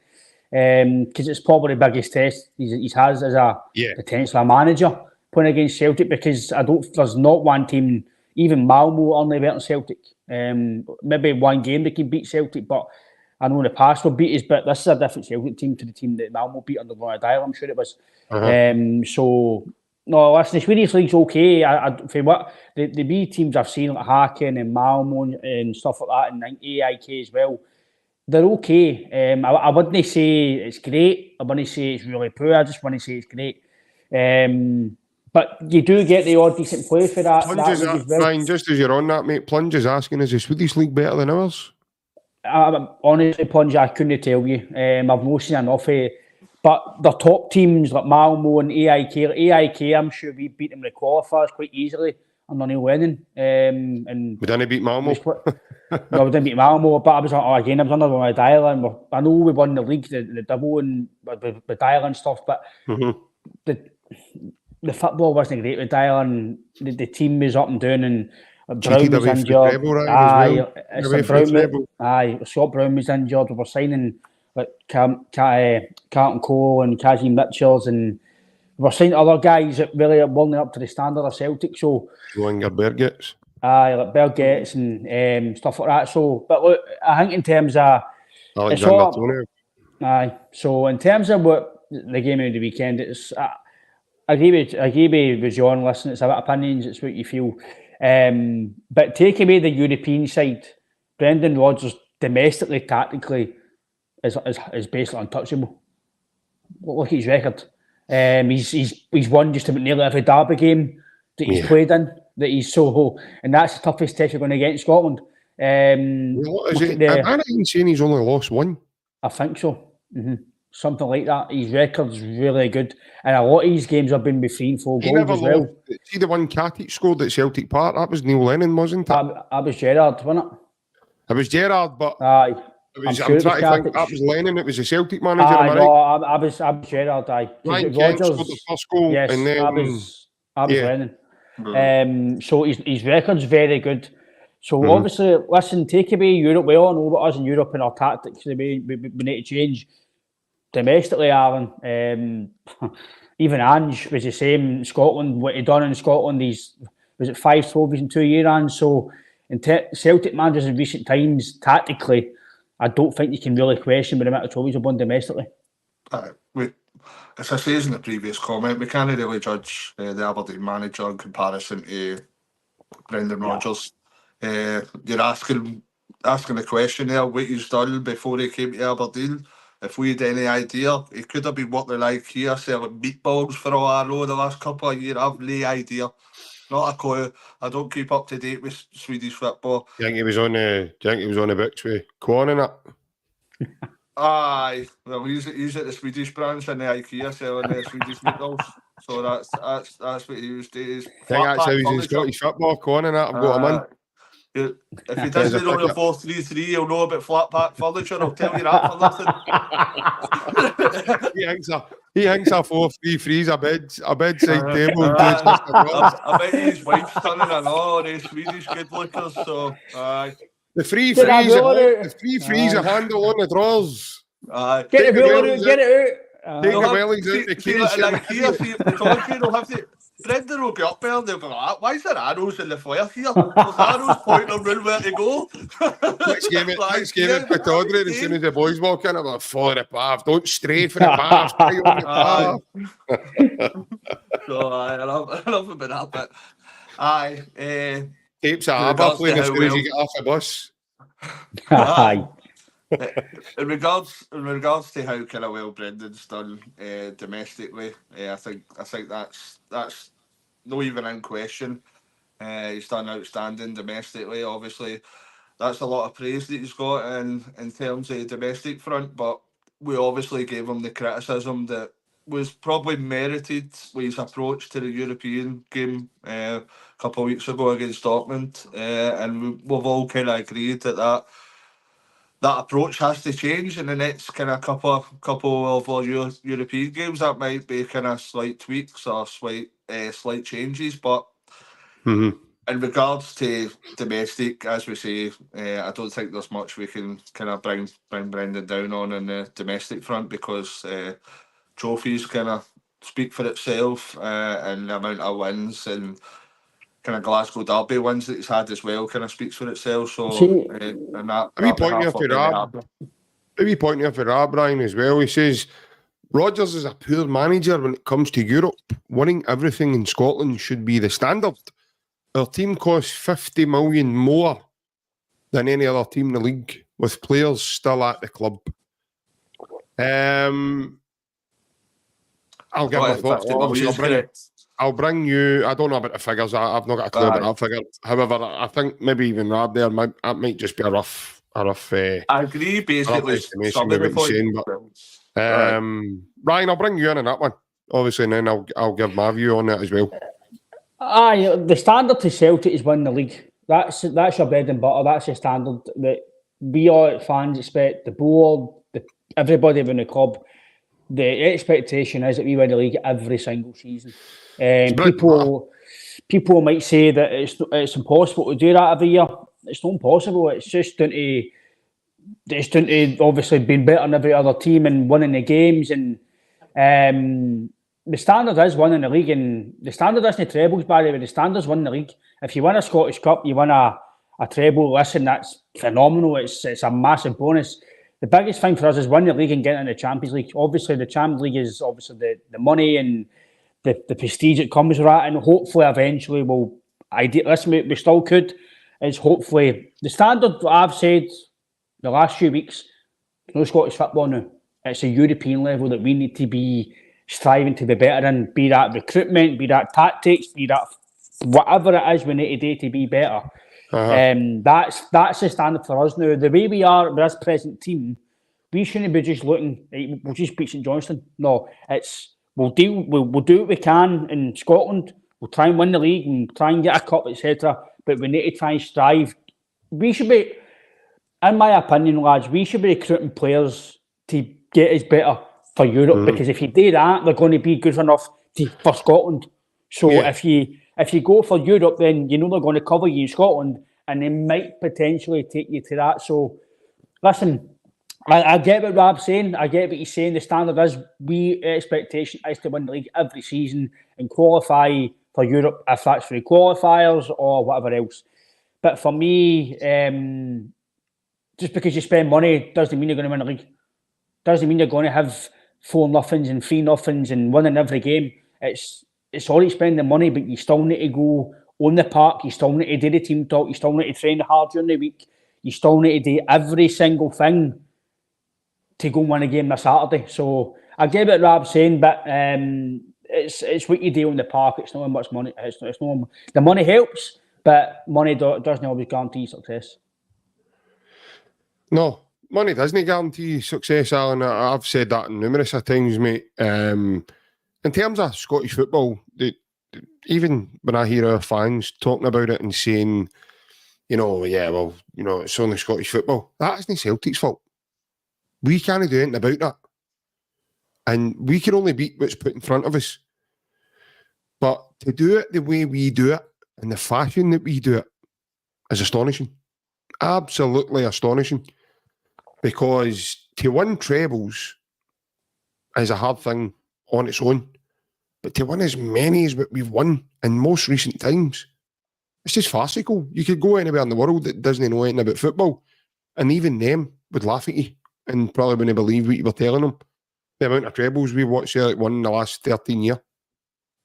Because it's probably the biggest test he's has as a potential manager playing against Celtic, because there's not one team, even Malmo are only better than Celtic. Maybe one game they can beat Celtic, but I know in the past will beat us, but this is a different Celtic team to the team that Malmo beat under Ronald Dyer, I'm sure it was. So no, listen, the Swedish League's okay. For what the B teams I've seen, like Häcken and Malmo and stuff like that, and AIK as well, they're okay. I wouldn't say it's great. I wouldn't say it's really poor. I just want to say it's great. But you do get the odd decent play for that. Ryan, just as you're on that, mate, Plunge is asking, is the Swedish League better than ours? Honestly, Plunge, I couldn't tell you. I've not seen enough of it. But the top teams like Malmo and AIK, I'm sure we beat them in the qualifiers quite easily under Neil Lennon. And we didn't beat Malmo. No, we didn't beat Malmo, but I was under Ronald Dyer, and I know we won the league, the double, and with Dyer and stuff, but the football wasn't great with Dyer, and the team was up and down, and Brown was injured. Scott Brown was injured. We were signing like Carlton Cole and Kazim Mitchells, and we were signing other guys that really weren't up to the standard of Celtic. So Joanger Bergets. Like Bergets and stuff like that. So, but look, I think in terms of so in terms of what the game of the weekend, it's I agree with John. Listen, it's about opinions. It's what you feel. But take away the European side, Brendan Rodgers domestically, tactically, is basically untouchable. Look at his record. He's won just about nearly every derby game that he's played in. And that's the toughest test you're going to get in Scotland. Am I even saying he's only lost one? I think so. Something like that. His record's really good, and a lot of his games have been with 3 and 4 goals as well. See the one Katic scored at Celtic Park? That was Neil Lennon, wasn't it? That was Gerrard, wasn't it? It was Gerrard, but I'm trying to think. That was Lennon. It was the Celtic manager. I was Gerrard. Ryan Kent scored the first goal, yes, and then I was Lennon. So his record's very good. So obviously, listen, take away Europe. We all know what us in Europe and our tactics. We need to change. Domestically, Alan, even Ange was the same in Scotland. What he done in Scotland, was it 5 trophies in 2 years, Ange? So, in Celtic managers in recent times, tactically, I don't think you can really question the amount of trophies we've won domestically. As I say in the previous comment, we can't really judge the Aberdeen manager in comparison to Brendan Rodgers. You're asking the question there, what he's done before he came to Aberdeen. If we had any idea, he could have been working like here, selling meatballs for all I know the last couple of years. I've no idea. Not a clue. I don't keep up to date with Swedish football. Do you think he was on the books with Quan and that? Aye. Well, he's at the Swedish branch in the IKEA selling the Swedish meatballs. So that's what he was doing. I think that's how he's in Scottish football, Quan and that. I've got him in. If he doesn't know the 4-3-3, he'll know about flat pack furniture. I'll tell you that for nothing. He thinks a 4-3-3 is a bedside table. I bet his wife's turning an all the Swedish good lookers. So aye. The 3-3's a handle on the drawers. Get it out. Take the wellies out the case. They'll have to. Brendan will be up there and they'll be like, why is there arrows in the fire here? There's arrows pointing around where to go. Let's give it to Tawdry as soon as the boys walk in. I'm like, follow the path. Don't stray for the path. Stay on the path. So I love him in that bit. Aye. Tapes at ABBA playing as soon as you get off the bus. Aye. In regards to how kind of well Brendan's done domestically, I think that's not even in question. He's done outstanding domestically. Obviously, that's a lot of praise that he's got in terms of the domestic front. But we obviously gave him the criticism that was probably merited with his approach to the European game a couple of weeks ago against Dortmund, and we've all kind of agreed that approach has to change in the next kind of couple of our European games. That might be kind of slight tweaks or slight changes, but in regards to domestic, as we say, I don't think there's much we can kind of bring Brendan down on in the domestic front, because trophies kind of speak for itself, and the amount of wins and kind of Glasgow Derby wins that he's had as well kind of speaks for itself. So, and that. A wee point here for Rab, Brian, as well. He says Rodgers is a poor manager when it comes to Europe. Winning everything in Scotland should be the standard. Our team costs 50 million more than any other team in the league, with players still at the club. I'll give my thoughts. I'll bring you. I don't know about the figures. I've not got a clue about that figure. However, I think maybe even Rab there might just be a rough. I agree, basically. Some of the saying, but Ryan, I'll bring you in on that one, obviously, and then I'll give my view on it as well. Aye, the standard to Celtic is win the league. That's your bread and butter. That's the standard that we all fans expect. The board, everybody in the club. The expectation is that we win the league every single season. People might say that it's impossible to do that every year. It's not impossible. It's just down to obviously being better than every other team and winning the games. And the standard is winning the league. And the standard isn't trebles, by the way. The standard is winning the league. If you win a Scottish Cup, you win a treble. Listen, that's phenomenal. It's a massive bonus. The biggest thing for us is winning the league and getting in the Champions League. Obviously, the Champions League is obviously the money and the prestige that comes with that, and hopefully eventually we still could. It's hopefully the standard I've said the last few weeks. No Scottish football now. It's a European level that we need to be striving to be better in. Be that recruitment, be that tactics, be that whatever it is we need to do to be better. That's the standard for us now. The way we are with this present team, we shouldn't be just looking. We'll just beat St Johnstone. No, we'll do what we can in Scotland. We'll try and win the league and try and get a cup, etc. But we need to try and strive. We should be, in my opinion, lads, we should be recruiting players to get us better for Europe. Because if you do that, they're going to be good enough for Scotland. So if you go for Europe, then you know they're going to cover you in Scotland, and they might potentially take you to that. So, listen, I get what Rab's saying. I get what he's saying. The standard is expectation is to win the league every season and qualify for Europe, if that's through qualifiers or whatever else. But for me, just because you spend money doesn't mean you're going to win the league. Doesn't mean you're going to have 4-0s and 3-0s and winning every game. It's all you spend the money, but you still need to go on the park, you still need to do the team talk, you still need to train hard during the week, you still need to do every single thing to go and win a game this Saturday. So I get what Rab's saying, but it's what you do on the park. It's not how much money. It's not, the money helps, but money doesn't always guarantee success. No, money doesn't guarantee success, Alan. I've said that numerous times, mate. In terms of Scottish football, even when I hear our fans talking about it and saying, it's only Scottish football, that isn't Celtic's fault. We can't do anything about that. And we can only beat what's put in front of us. But to do it the way we do it, and the fashion that we do it, is astonishing. Absolutely astonishing. Because to win trebles is a hard thing on its own. But to win as many as what we've won in most recent times, it's just farcical. You could go anywhere in the world that doesn't know anything about football, and even them would laugh at you and probably wouldn't believe what you were telling them. The amount of trebles we watched Celtic won in the last 13 years.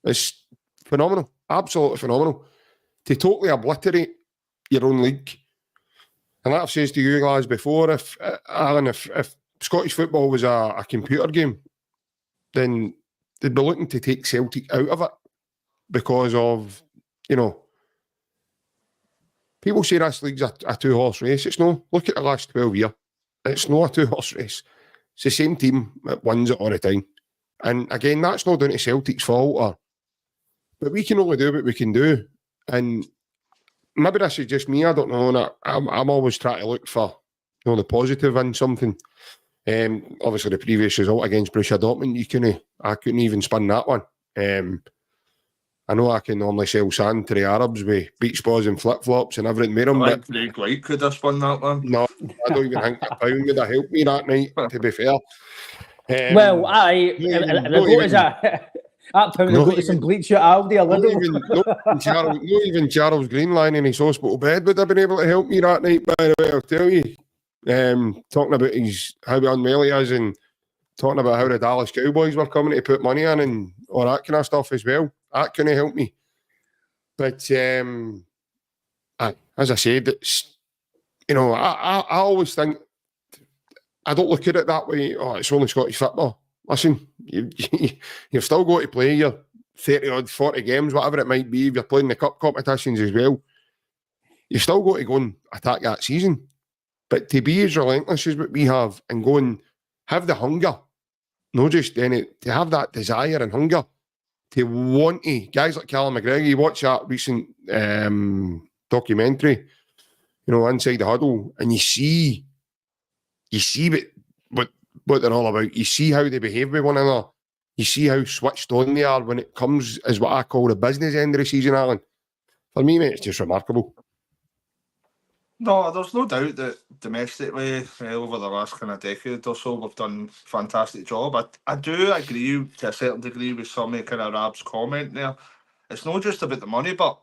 It's phenomenal. Absolutely phenomenal. To totally obliterate your own league. And like I've said to you guys before, Alan, if Scottish football was a computer game, then they'd be looking to take Celtic out of it because of, people say this league's a two-horse race. It's no. Look at the last 12 years. It's not a two-horse race. It's the same team that wins it all the time. And again, that's not down to Celtic's fault. But we can only do what we can do. And maybe this is just me, I don't know. And I'm always trying to look for the positive in something. Obviously, the previous result against Borussia Dortmund, I couldn't even spin that one. I know I can normally sell sand to the Arabs with beach balls and flip-flops and everything made them. I think Craig White could have spun that one. No, I don't even think a pound would have helped me that night, to be fair. Well, that pound will go to some bleach at Aldi a little. Not even Charles Green lying in his hospital bed would have been able to help me that night, by the way, I'll tell you. Talking about how unwell he is and talking about how the Dallas Cowboys were coming to put money in and all that kind of stuff as well. That couldn't help me. But as I said, it's, I always think, I don't look at it that way. Oh, it's only Scottish football. Listen, you've still got to play your 30 odd, 40 games, whatever it might be. If you're playing the cup competitions as well, you've still got to go and attack that season. But to be as relentless as what we have and go and have the hunger, not just any, to have that desire and hunger, to want to, guys like Callum McGregor, you watch that recent documentary, Inside the Huddle, and you see what they're all about. You see how they behave with one another. You see how switched on they are when it comes as what I call the business end of the season, Alan. For me, mate, it's just remarkable. No, there's no doubt that domestically, over the last kind of decade or so, we've done a fantastic job. I do agree to a certain degree with some of kind of Rab's comment there. It's not just about the money, but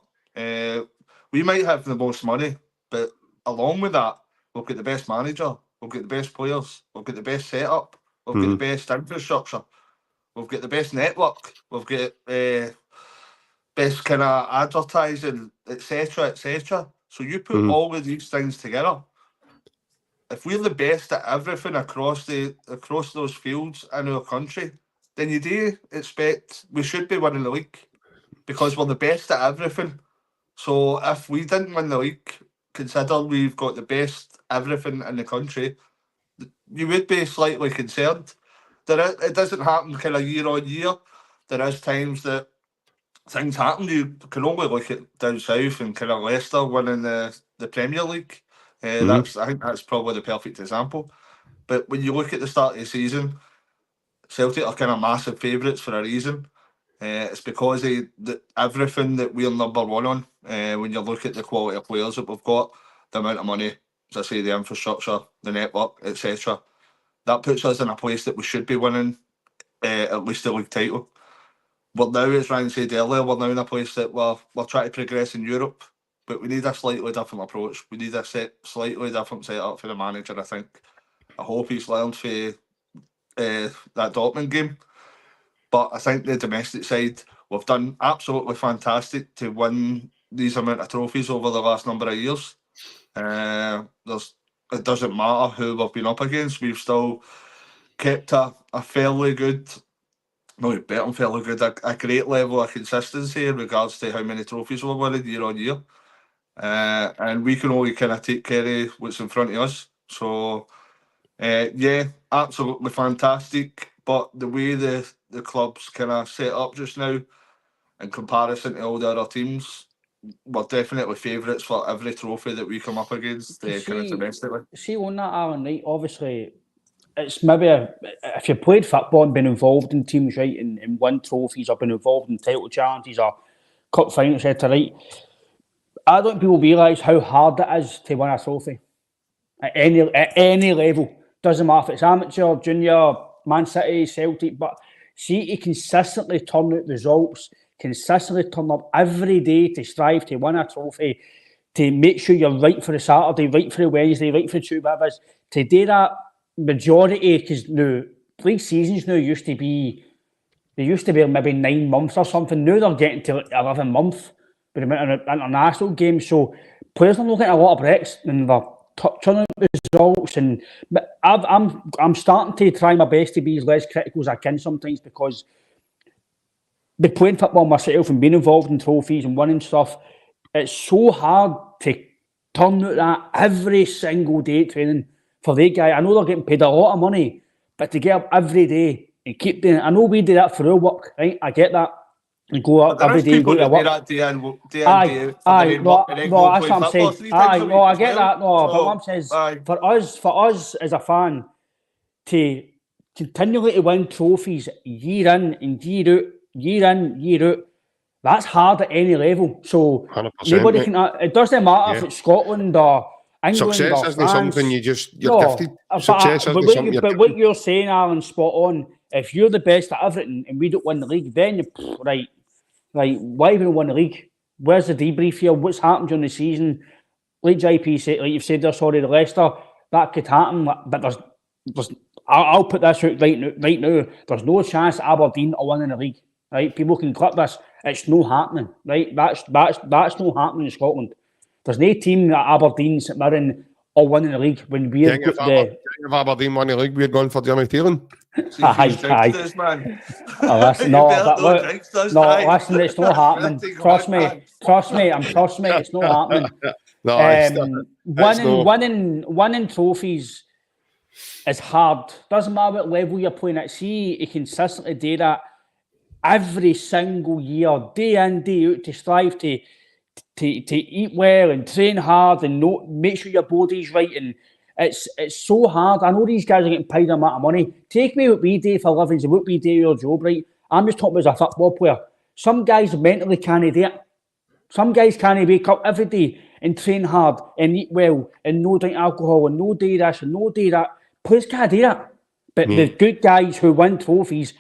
we might have the most money, but along with that, we've got the best manager, we've got the best players, we've got the best setup, we've got the best infrastructure, we've got the best network, we've got best kind of advertising, etc., etc. So you put all of these things together. If we're the best at everything across those fields in our country, then you do expect we should be winning the league because we're the best at everything. So if we didn't win the league, consider we've got the best everything in the country, you would be slightly concerned. It doesn't happen kind of year on year. There is times that things happen. You can only look at down south and kind of Leicester winning the Premier League. I think that's probably the perfect example. But when you look at the start of the season, Celtic are kind of massive favourites for a reason. It's because of everything that we're number one on. When you look at the quality of players that we've got, the amount of money, as I say, the infrastructure, the network, etc. That puts us in a place that we should be winning at least the league title. But now, as Ryan said earlier, we're now in a place that we're trying to progress in Europe, but we need a slightly different approach. We need a slightly different setup for the manager, I think. I hope he's learned for that Dortmund game. But I think the domestic side, we've done absolutely fantastic to win these amount of trophies over the last number of years. It doesn't matter who we've been up against, we've still kept a fairly good, no, better than fairly good, a great level of consistency in regards to how many trophies we're winning year on year. And we can only kind of take care of what's in front of us. So, yeah, absolutely fantastic. But the way the club's kind of set up just now, in comparison to all the other teams, we're definitely favourites for every trophy that we come up against, kind of domestically. See, on that, Alan, right, obviously, it's maybe if you played football and been involved in teams, right, and won trophies or been involved in title challenges or cup finals, etc., right, I don't think people realise how hard it is to win a trophy at any level. Doesn't matter if it's amateur, junior, Man City, Celtic, but see to consistently turn out results, consistently turn up every day to strive to win a trophy, to make sure you're right for the Saturday, right for the Wednesday, right for the Tuesday, whatever it is, to do that majority, because now league seasons now used to be maybe 9 months or something. Now they're getting to like 11 months with the international games. So players are looking at a lot of breaks and they're turning out results. And I'm starting to try my best to be as less critical as I can sometimes, because by playing football myself and being involved in trophies and winning stuff, it's so hard to turn out that every single day training for the guy. I know they're getting paid a lot of money, but to get up every day and keep doing it. I know we do that for our work, right? I get that. And go up every day and go to work. No, that's what I'm saying. I get that. No, but what I'm saying is, for us as a fan, to continually to win trophies year in and year out, that's hard at any level. So nobody can. It doesn't matter if it's Scotland or England success or isn't France. Something you're gifted. Success isn't something but what you're saying, Alan, spot on. If you're the best at everything and we don't win the league, then you're right. Why even win the league? Where's the debrief here? What's happened during the season? Like JP said, like you've said there, sorry, the Leicester, that could happen, but there's I'll put this out right now. There's no chance Aberdeen are winning the league. Right? People can clip this. It's no happening. Right? That's no happening in Scotland. There's no team at Aberdeen, St Mirren are winning the league when we're if Aberdeen won the league, we're going for Johnny Taylor. Aye. Listen, it's not happening. Trust me, it's not happening. Winning trophies is hard. Doesn't matter what level you're playing at. See, you consistently do that every single year, day in, day out, to strive to eat well and train hard and make sure your body's right. And it's so hard. I know these guys are getting paid a amount of money. Take me what we do for livings and what we do our job, right? I'm just talking about as a football player. Some guys mentally can't do it. Some guys can't wake up every day and train hard and eat well and no drink alcohol and no do this and no do that. Players can't do that. But the good guys who win trophies,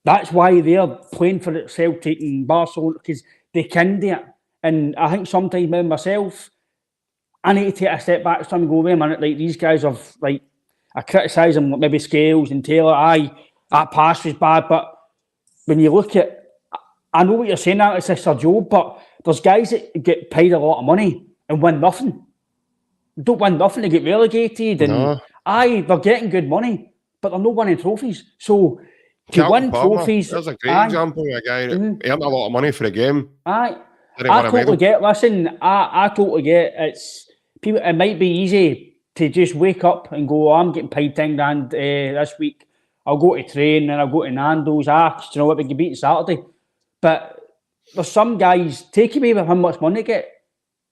that's why they're playing for Celtic and Barcelona, because they can do it. And I think sometimes myself, I need to take a step back and go, wait a minute, like these guys have, like, I criticise them, maybe Scales and Taylor, that pass was bad, but when you look at, I know what you're saying, it's their job, but there's guys that get paid a lot of money and win nothing. They don't win nothing, they get relegated, and they're getting good money, but they're not winning trophies. So to win trophies... There's a great example of a guy that earned a lot of money for a game. I totally get, listen, I totally get, it might be easy to just wake up and go, I'm getting paid 10 grand this week. I'll go to train and I'll go to Nando's. You know what, we can beat Saturday. But there's some guys, take away with how much money they get,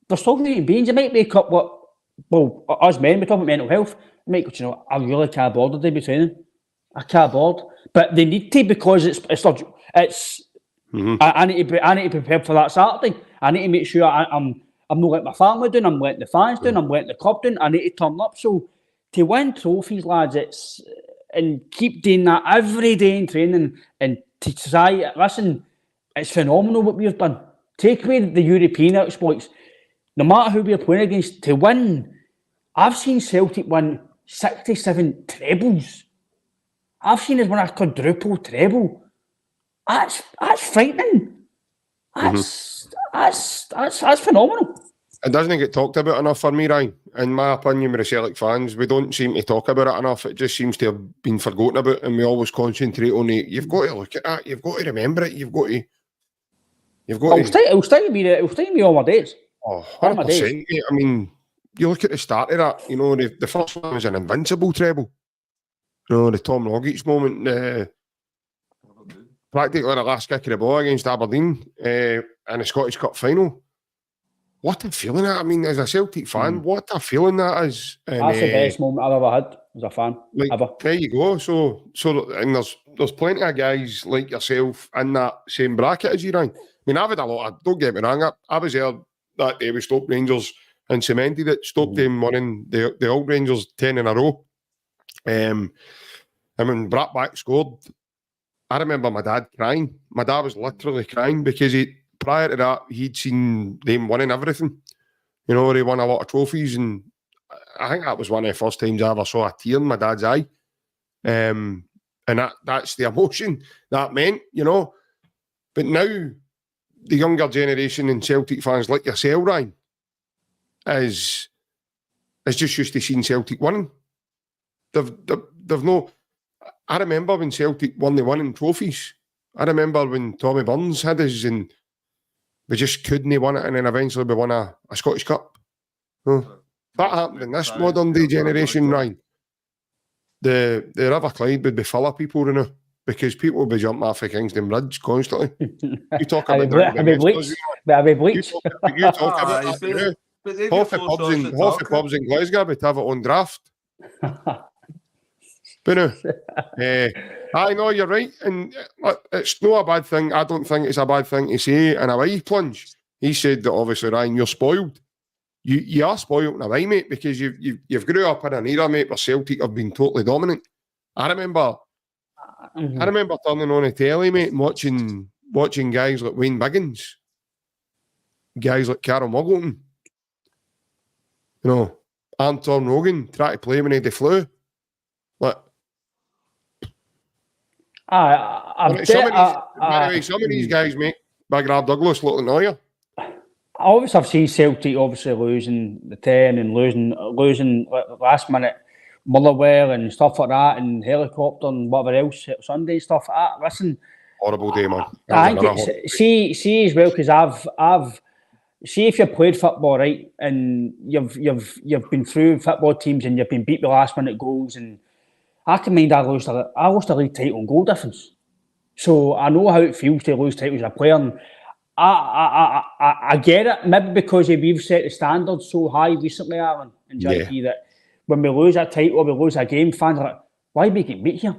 they're still human beings. You might wake up, us men, we talk about mental health. You might go, you know, I really can't bother to be training. I can't bother. But they need to, because I need to prepare for that Saturday. I need to make sure I'm not letting my family down, I'm letting the fans down, I'm letting the club down. I need to turn up. So to win trophies, lads, and keep doing that every day in training and to try, listen, it's phenomenal what we've done. Take away the European exploits, no matter who we're playing against, to win. I've seen Celtic win 67 trebles. I've seen us win a quadruple treble. That's frightening. That's phenomenal. It doesn't get talked about enough for me, Ryan. In my opinion, with the Celtic fans, we don't seem to talk about it enough. It just seems to have been forgotten about, and we always concentrate on it. You've got to look at that. You've got to remember it. You've got to. It'll stay me all my days. Oh, 100%. I mean, you look at the start of that. You know, the first one was an invincible treble. You know, the Tom Rogic moment, practically the last kick of the ball against Aberdeen in the Scottish Cup final. What a feeling that! I mean, as a Celtic fan, what a feeling that is. And, that's the best moment I've ever had as a fan. Ever. There you go. So, and there's plenty of guys like yourself in that same bracket as you, Ryan. I mean, I've had a lot of, don't get me wrong, I was there that day with Stoke Rangers and cemented it. Stoke them winning the old Rangers 10 in a row. And when Brattbach scored, I remember my dad crying. My dad was literally crying because prior to that, he'd seen them winning everything. You know, they won a lot of trophies, and I think that was one of the first times I ever saw a tear in my dad's eye. And that's the emotion that meant, you know. But now, the younger generation and Celtic fans like yourself, Ryan, is just used to seeing Celtic winning. They've no... I remember when Celtic won the winning trophies. I remember when Tommy Burns had us and we just couldn't win it, and then eventually we won a Scottish Cup. That happened in this modern day generation, Ryan. The River Clyde would be full of people now because people would be jumping off of Kingston Bridge constantly. You talk about bleach. You talk about that. Half the pubs in Glasgow would have it on draft. But I know you're right, and it's not a bad thing. I don't think it's a bad thing to say in a way plunge. He said that obviously, Ryan, you're spoiled. You are spoiled in a way, mate, because you've grew up in an era, mate, where Celtic have been totally dominant. I remember turning on the telly, mate, and watching guys like Wayne Biggins, guys like Carol Muggleton, you know, Anton Rogan try to play when he flew. Like, some of these guys, mate, by Grab Douglas, look like you. Obviously, I've seen Celtic losing the 10 and losing last minute Motherwell and stuff like that, and helicopter and whatever else, Sunday stuff like that. Listen, horrible day, man. I think see as well, because I've see if you've played football, right, and you've been through football teams and you've been beat with last minute goals, and I can mind I lost a league title on goal difference. So I know how it feels to lose titles as a player. And I get it, maybe because we've set the standards so high recently, Aaron and JP, that when we lose a title or we lose a game, fans are like, why we get beat here?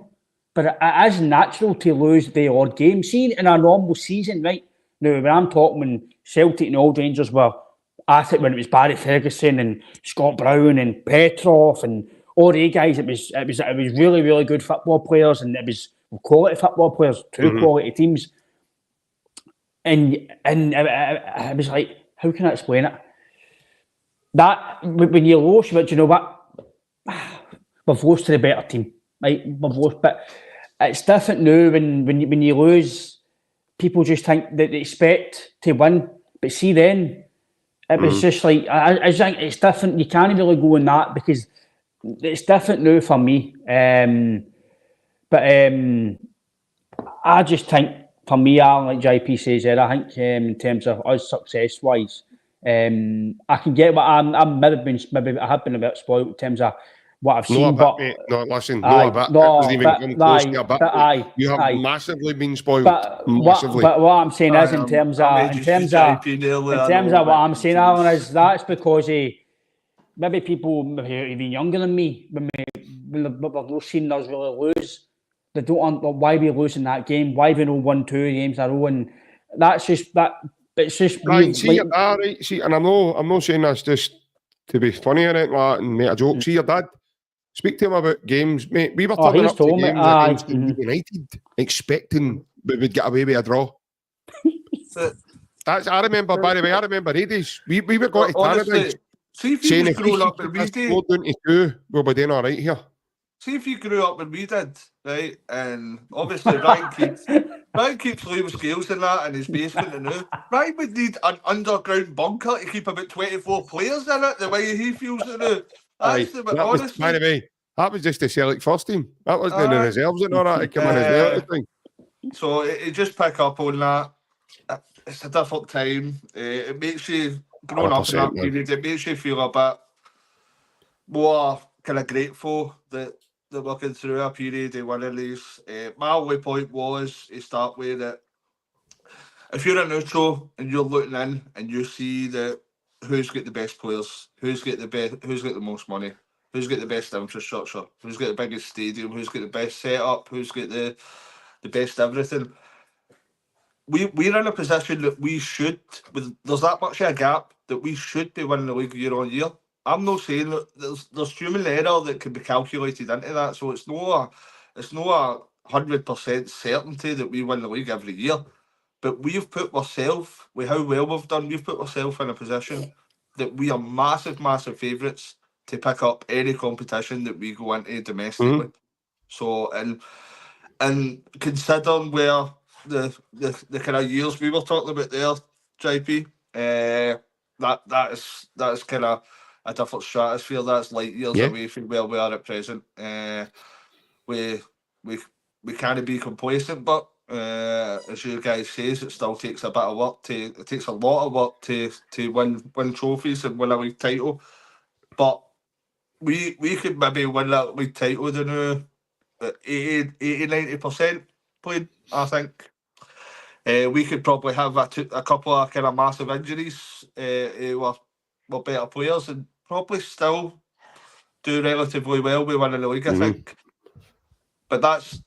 But it is natural to lose the odd game. See, in a normal season, right? Now, when I'm talking when Celtic and Old Rangers were at it, when it was Barry Ferguson and Scott Brown and Petrov and all the guys, it was really, really good football players, and it was quality football players, two quality teams. And I was like, how can I explain it? That when you lose, but you know what? We've lost to the better team, right? We've lost, but it's different now when you lose. People just think that they expect to win, but see then it was just like I think it's different. You can't really go on that because it's different now for me. But I just think for me, like JP says there, I think in terms of us success wise, I can get what I'm maybe I have been a bit spoiled in terms of what I've seen. But listen, you have massively been spoiled. But what I'm saying is, in terms of what I'm saying, Alan, is that's because maybe people even younger than me, when they've not seen us really lose, they don't know why we're losing that game, why we don't won 2 games in a row, and that's just that. It's just right. See, right. See, and I'm not saying that's just to be funny or anything like that and make a joke. See your dad. Speak to him about games, mate. We were turning up to games against United, expecting we would get away with a draw. I remember, by the way, I remember 80s. We were going to Tannadice saying if we up with me, we'll be doing all right here. See if you grew up when we did, right? And obviously Ryan Keats Ryan keeps Lewis Scales in that in his basement and now. Ryan would need an underground bunker to keep about 24 players in it, the way he feels it now. Aye, That's the that was, by the honestly. way, that was just the Celtic first team. That wasn't in the Aye. reserves and all that. It came in as well at the time. So it just pick up on that. It's a different time. It makes you, growing up in 100%, that man. period, it makes you feel a bit more kind of grateful that we're going through a period of winning these. My only point was to start with that if you're a neutral and you're looking in and you see that who's got the best players, who's got the most money, who's got the best infrastructure, who's got the biggest stadium, who's got the best setup, who's got the best everything. We're in a position that we should, there's that much of a gap that we should be winning the league year on year. I'm not saying that there's human error that can be calculated into that, so it's no a 100% certainty that we win the league every year. But we've put ourselves, with how well we've done, we've put ourselves in a position that we are massive, massive favourites to pick up any competition that we go into domestically. So, and considering where the kind of years we were talking about there, JP, that is kind of a different stratosphere. That's light years away from where we are at present. We can't be complacent, but as you guys says, it still takes a bit of work it takes a lot of work to win trophies and win a league title. But we could maybe win that league title in 80-90% played, I think. We could probably have a couple of kind of massive injuries. We're better players and probably still do relatively well with winning the league, I think. But that's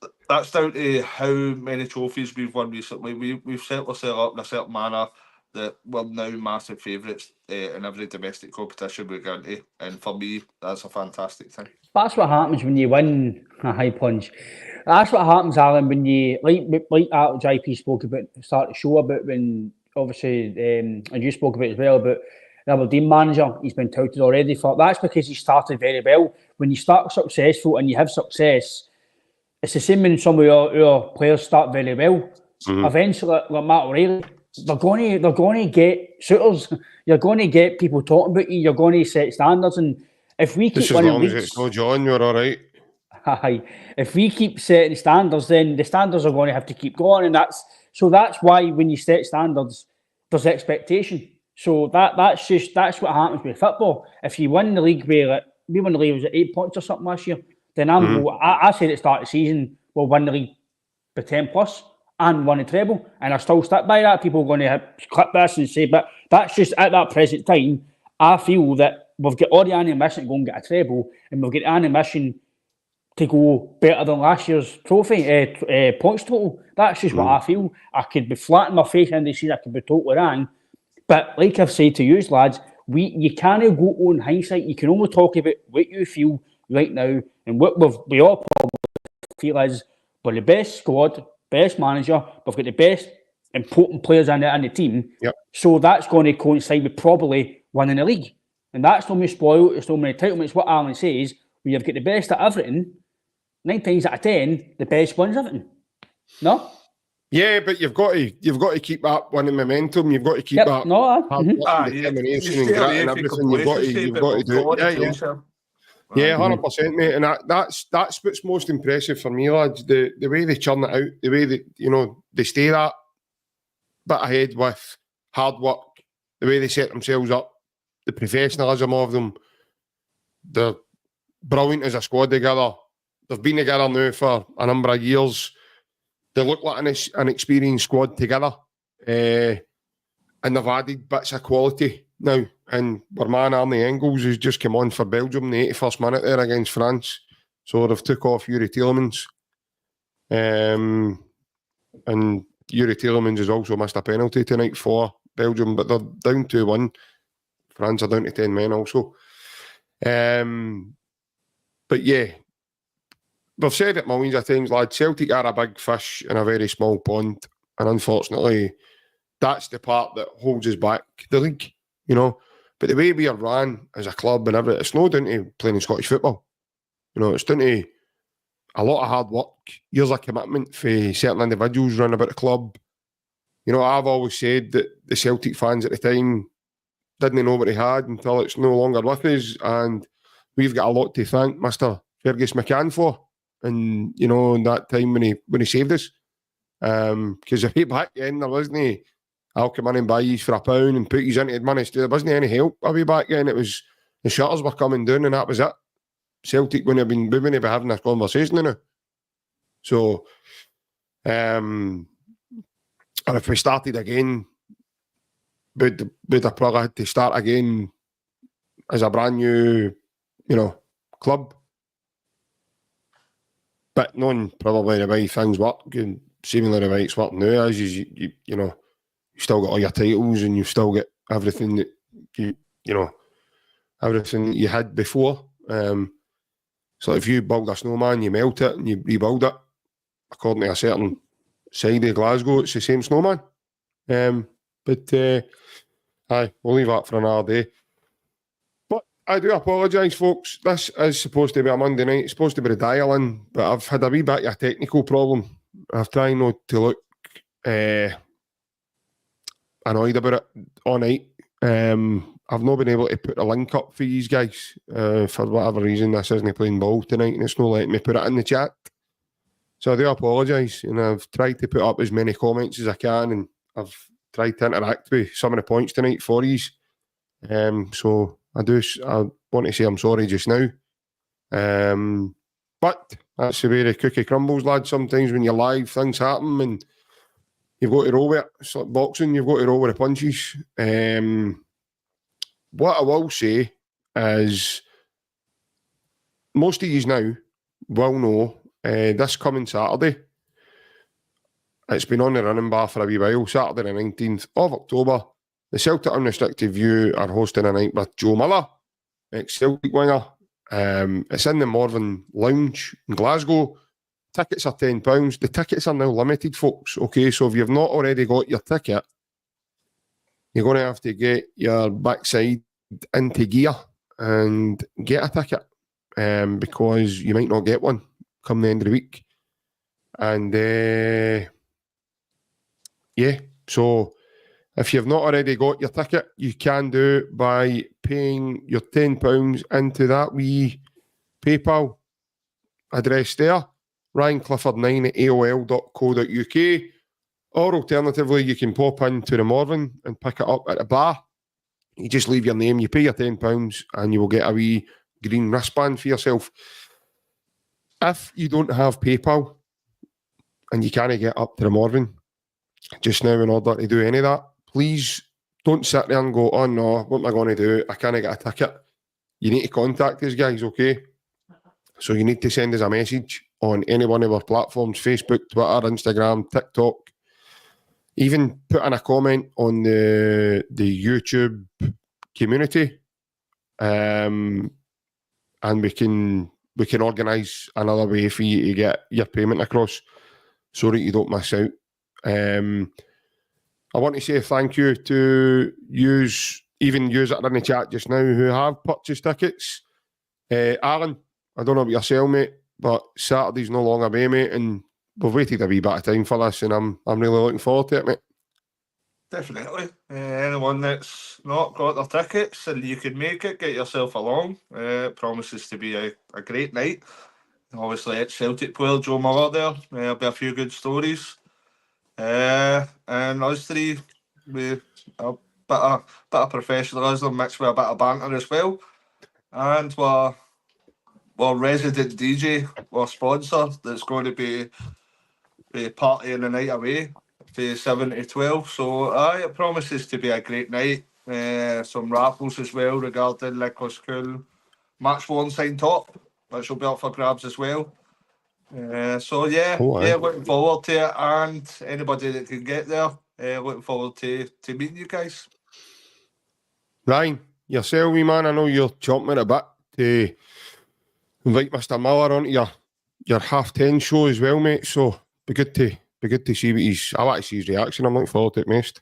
down to how many trophies we've won recently. We've set ourselves up in a certain manner that we're now massive favourites in every domestic competition we go into. And for me, that's a fantastic thing. That's what happens when you win a high punch. That's what happens, Alan, when you, like JP spoke about at the start of the show, about when, obviously, and you spoke about as well, about the Aberdeen manager, he's been touted already for. That's because he started very well. When you start successful and you have success, it's the same when some of our players start very well. Eventually, like Matt O'Reilly, they're going to get suitors. You're going to get people talking about you. You're going to set standards. And if we keep winning leagues, it's no John, you're all right. If we keep setting standards, then the standards are going to have to keep going, and that's why when you set standards, there's expectation. So that's what happens with football. If you win the league, we won the league, was it 8 points or something last year? Then I said at the start of the season we'll win the league by 10 plus and win the treble, and I still stick by that. People are going to clip this and say, but that's just at that present time. I feel that we've got all the ammunition to go and get a treble, and we've got the ammunition to go better than last year's trophy points total. That's just what I feel. I could be flat in my face in the season. I could be totally wrong. But like I've said to you lads, you can't go on hindsight. You can only talk about what you feel right now, and what we all probably feel is we're the best squad, best manager. We've got the best important players in the team. Yep. So that's going to coincide with probably winning the league. And that's not me spoiled. It's not many entitlements. What Alan says, when you've got the best at everything, 9 times out of 10, the best wins everything. No? Yeah, but you've got to keep that winning momentum. You've got to keep that hard work, determination, and grit and everything. You've got to do it. Yeah, 100%, mate. And that's what's most impressive for me, lads. The way they churn it out, the way that they stay that bit ahead with hard work, the way they set themselves up, the professionalism of them. They're brilliant as a squad together. They've been together now for a number of years. They look like an experienced squad together. And they've added bits of quality now. And our man Arnie Engels has just come on for Belgium in the 81st minute there against France. So they've took off Yuri Tielemans. And Yuri Tielemans has also missed a penalty tonight for Belgium, but they're down 2-1. France are down to 10 men also. But yeah, we've said it millions of times, lads. Celtic are a big fish in a very small pond, and unfortunately, that's the part that holds us back, the league, But the way we are ran as a club and everything, it's not down to playing Scottish football. It's down to a lot of hard work, years of commitment for certain individuals running about the club. You know, I've always said that the Celtic fans at the time didn't know what they had until it's no longer with us, and we've got a lot to thank Mr. Fergus McCann for. And you know, in that time when he saved us, because if back then there wasn't, I'll come in and buy you for £1 and put you into the money. There wasn't any help away back then. It was the shutters were coming down, and that was it. Celtic wouldn't be having this conversation now. So, and if we started again, would have probably had to start again as a brand new, you know, club. But knowing probably the way things work, and seemingly the way it's working now, as you know, you've still got all your titles and you've still got everything that you know, everything that you had before. So if you build a snowman, you melt it and you rebuild it according to a certain side of Glasgow, it's the same snowman. But aye, we'll leave that for another day. But I do apologise, folks. This is supposed to be a Monday night. It's supposed to be the dial-in, but I've had a wee bit of a technical problem. I've tried not to look annoyed about it all night. I've not been able to put a link up for you guys. For whatever reason, this isn't playing ball tonight and it's not letting me put it in the chat. So I do apologise, and I've tried to put up as many comments as I can, and I've tried to interact with some of the points tonight for you. So I want to say I'm sorry just now. But that's the way the cookie crumbles, lads. Sometimes when you're live, things happen and you've got to roll with it. It's like boxing, you've got to roll with the punches. What I will say is most of you now will know this coming Saturday, it's been on the running bar for a wee while, Saturday the 19th of October, the Celtic Unrestricted View are hosting a night with Joe Miller, ex-Celtic winger. It's in the Morven Lounge in Glasgow. Tickets are £10. The tickets are now limited, folks. Okay, so if you've not already got your ticket, you're going to have to get your backside into gear and get a ticket, because you might not get one come the end of the week. And yeah, so if you've not already got your ticket, you can do it by paying your £10 into that wee PayPal address there, ryanclifford9@aol.co.uk, or alternatively, you can pop into the Morven and pick it up at a bar. You just leave your name, you pay your £10, and you will get a wee green wristband for yourself. If you don't have PayPal and you can't get up to the Morven just now in order to do any of that, please don't sit there and go, oh no, what am I going to do? I can't get a ticket. You need to contact us, guys, okay? So you need to send us a message on any one of our platforms, Facebook, Twitter, Instagram, TikTok. Even put in a comment on the YouTube community, and we can organise another way for you to get your payment across so that you don't miss out. I want to say thank you to yous that are in the chat just now who have purchased tickets. Alan, I don't know about yourself, mate, but Saturday's no longer away, mate, and we've waited a wee bit of time for this, and I'm really looking forward to it, mate. Definitely. Anyone that's not got their tickets and you can make it, get yourself along. It promises to be a great night. Obviously, it's Celtic player Joe Miller there. There'll be a few good stories. And us three, with a bit of professionalism mixed with a bit of banter as well. And we're resident DJ, we're sponsor that's going to be partying the night away for 7 to 12. So it promises to be a great night. Some raffles as well regarding Nicholas Cool match worn signed top, which will be up for grabs as well. Looking forward to it, and anybody that can get there, looking forward to meeting you guys. Ryan, yourself, wee man, I know you're chomping a bit to invite Mr. Miller onto your 10:30 show as well, mate. So be good to see what I want to see his reaction. I'm looking forward to it most.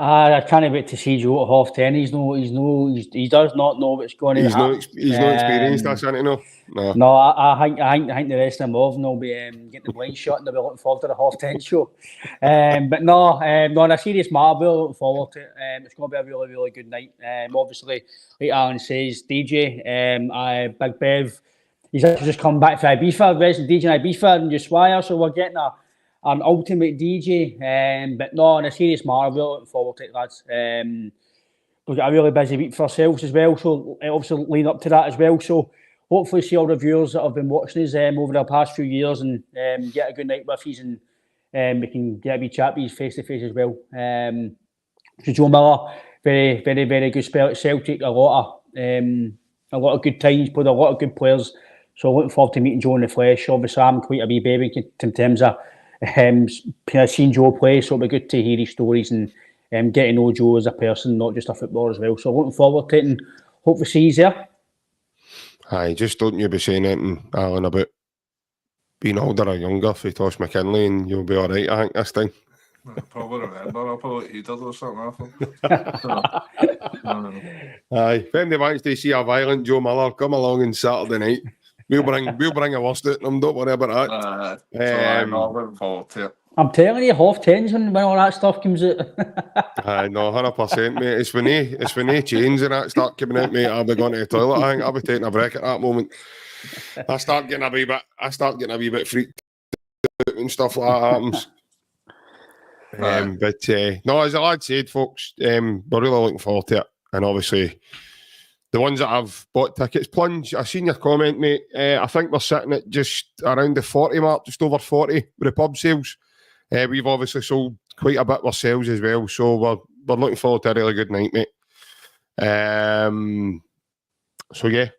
I can't wait to see Joe at half 10. He does not know what's going to happen. He's not experienced this, isn't he? No. No, I think the rest of them of them will be getting the blinds shut and they'll be looking forward to the half 10 show. But no, on a serious matter, we're looking forward to it. It's going to be a really, really good night. Obviously, like Alan says, DJ, Big Bev, he's actually just come back from Ibiza, resident DJ in Ibiza and Ushuaia, so we're getting an ultimate DJ. But no, on a serious matter, we're looking forward to it, lads. We've got a really busy week for ourselves as well, so obviously lean up to that as well. So hopefully see all the viewers that have been watching us over the past few years and get a good night with us, and we can get a wee chat with you face to face as well. So Joe Miller, very, very, very good spell at Celtic. A lot of good times, played a lot of good players. So looking forward to meeting Joe in the flesh. Obviously, I'm quite a wee baby in terms of seeing Joe play, so it'll be good to hear his stories and get to know Joe as a person, not just a footballer as well. So looking forward to it and hope to see you there. Aye, just don't you be saying anything, Alan, about being older or younger for Tosh McKinley, and you'll be all right, I think, this time. I probably remember. I probably he did or something. Aye, if anybody wants to see a violent Joe Miller, come along on Saturday night. We'll bring a worst at them, don't worry about that. I'm not looking forward to it. I'm telling you, half 10s when all that stuff comes out. Aye, no, 100%, mate. It's when they chains and that start coming out, mate, I'll be going to the toilet. I think I'll be taking a break at that moment. I start getting a wee bit freaked out and stuff like that happens. But no, as the lad said, folks, we're really looking forward to it. And obviously, the ones that have bought tickets, plunge. I seen your comment, mate. I think we're sitting at just around the 40 mark, just over 40 with the pub sales. We've obviously sold quite a bit ourselves as well, so we're looking forward to a really good night, mate. So yeah,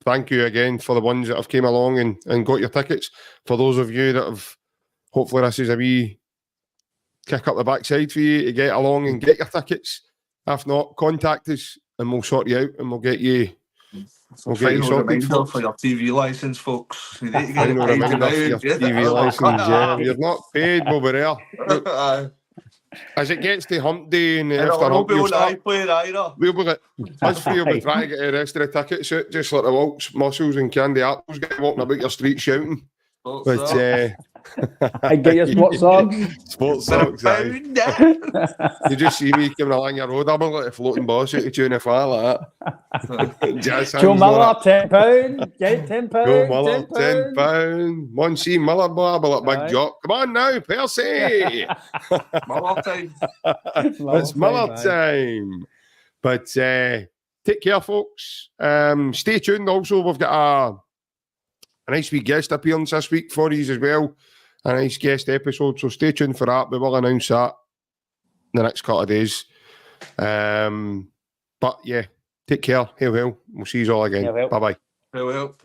thank you again for the ones that have came along and got your tickets. For those of you that have, hopefully this is a wee kick up the backside for you to get along and get your tickets. If not, contact us and we'll sort you out and we'll get you. So final reminder for your TV licence, folks. You need to get final reminder for your TV licence, yeah. If you're not paid, we'll be there. As it gets to hump day and after hump, we'll be like, us three will be trying to get the rest of the tickets out, just like the Waltz, Muscles and Candy Apples get walking about your street shouting. But I get your sports socks. Sports socks, you just see me coming along your road, I'm like a floating boss out of tune if I like that. Joe Miller, £10. Get £10. Joe Miller, £10. Monsignor Miller, boy, I'll be like Big Jock. Come on now, Percy. Miller time. It's Miller time. But take care, folks. Stay tuned. Also, we've got a nice wee guest appearance this week for you as well. A nice guest episode, so stay tuned for that. We will announce that in the next couple of days. But yeah, take care. Hail, hail. We'll see you all again. Bye-bye. Hail, hail.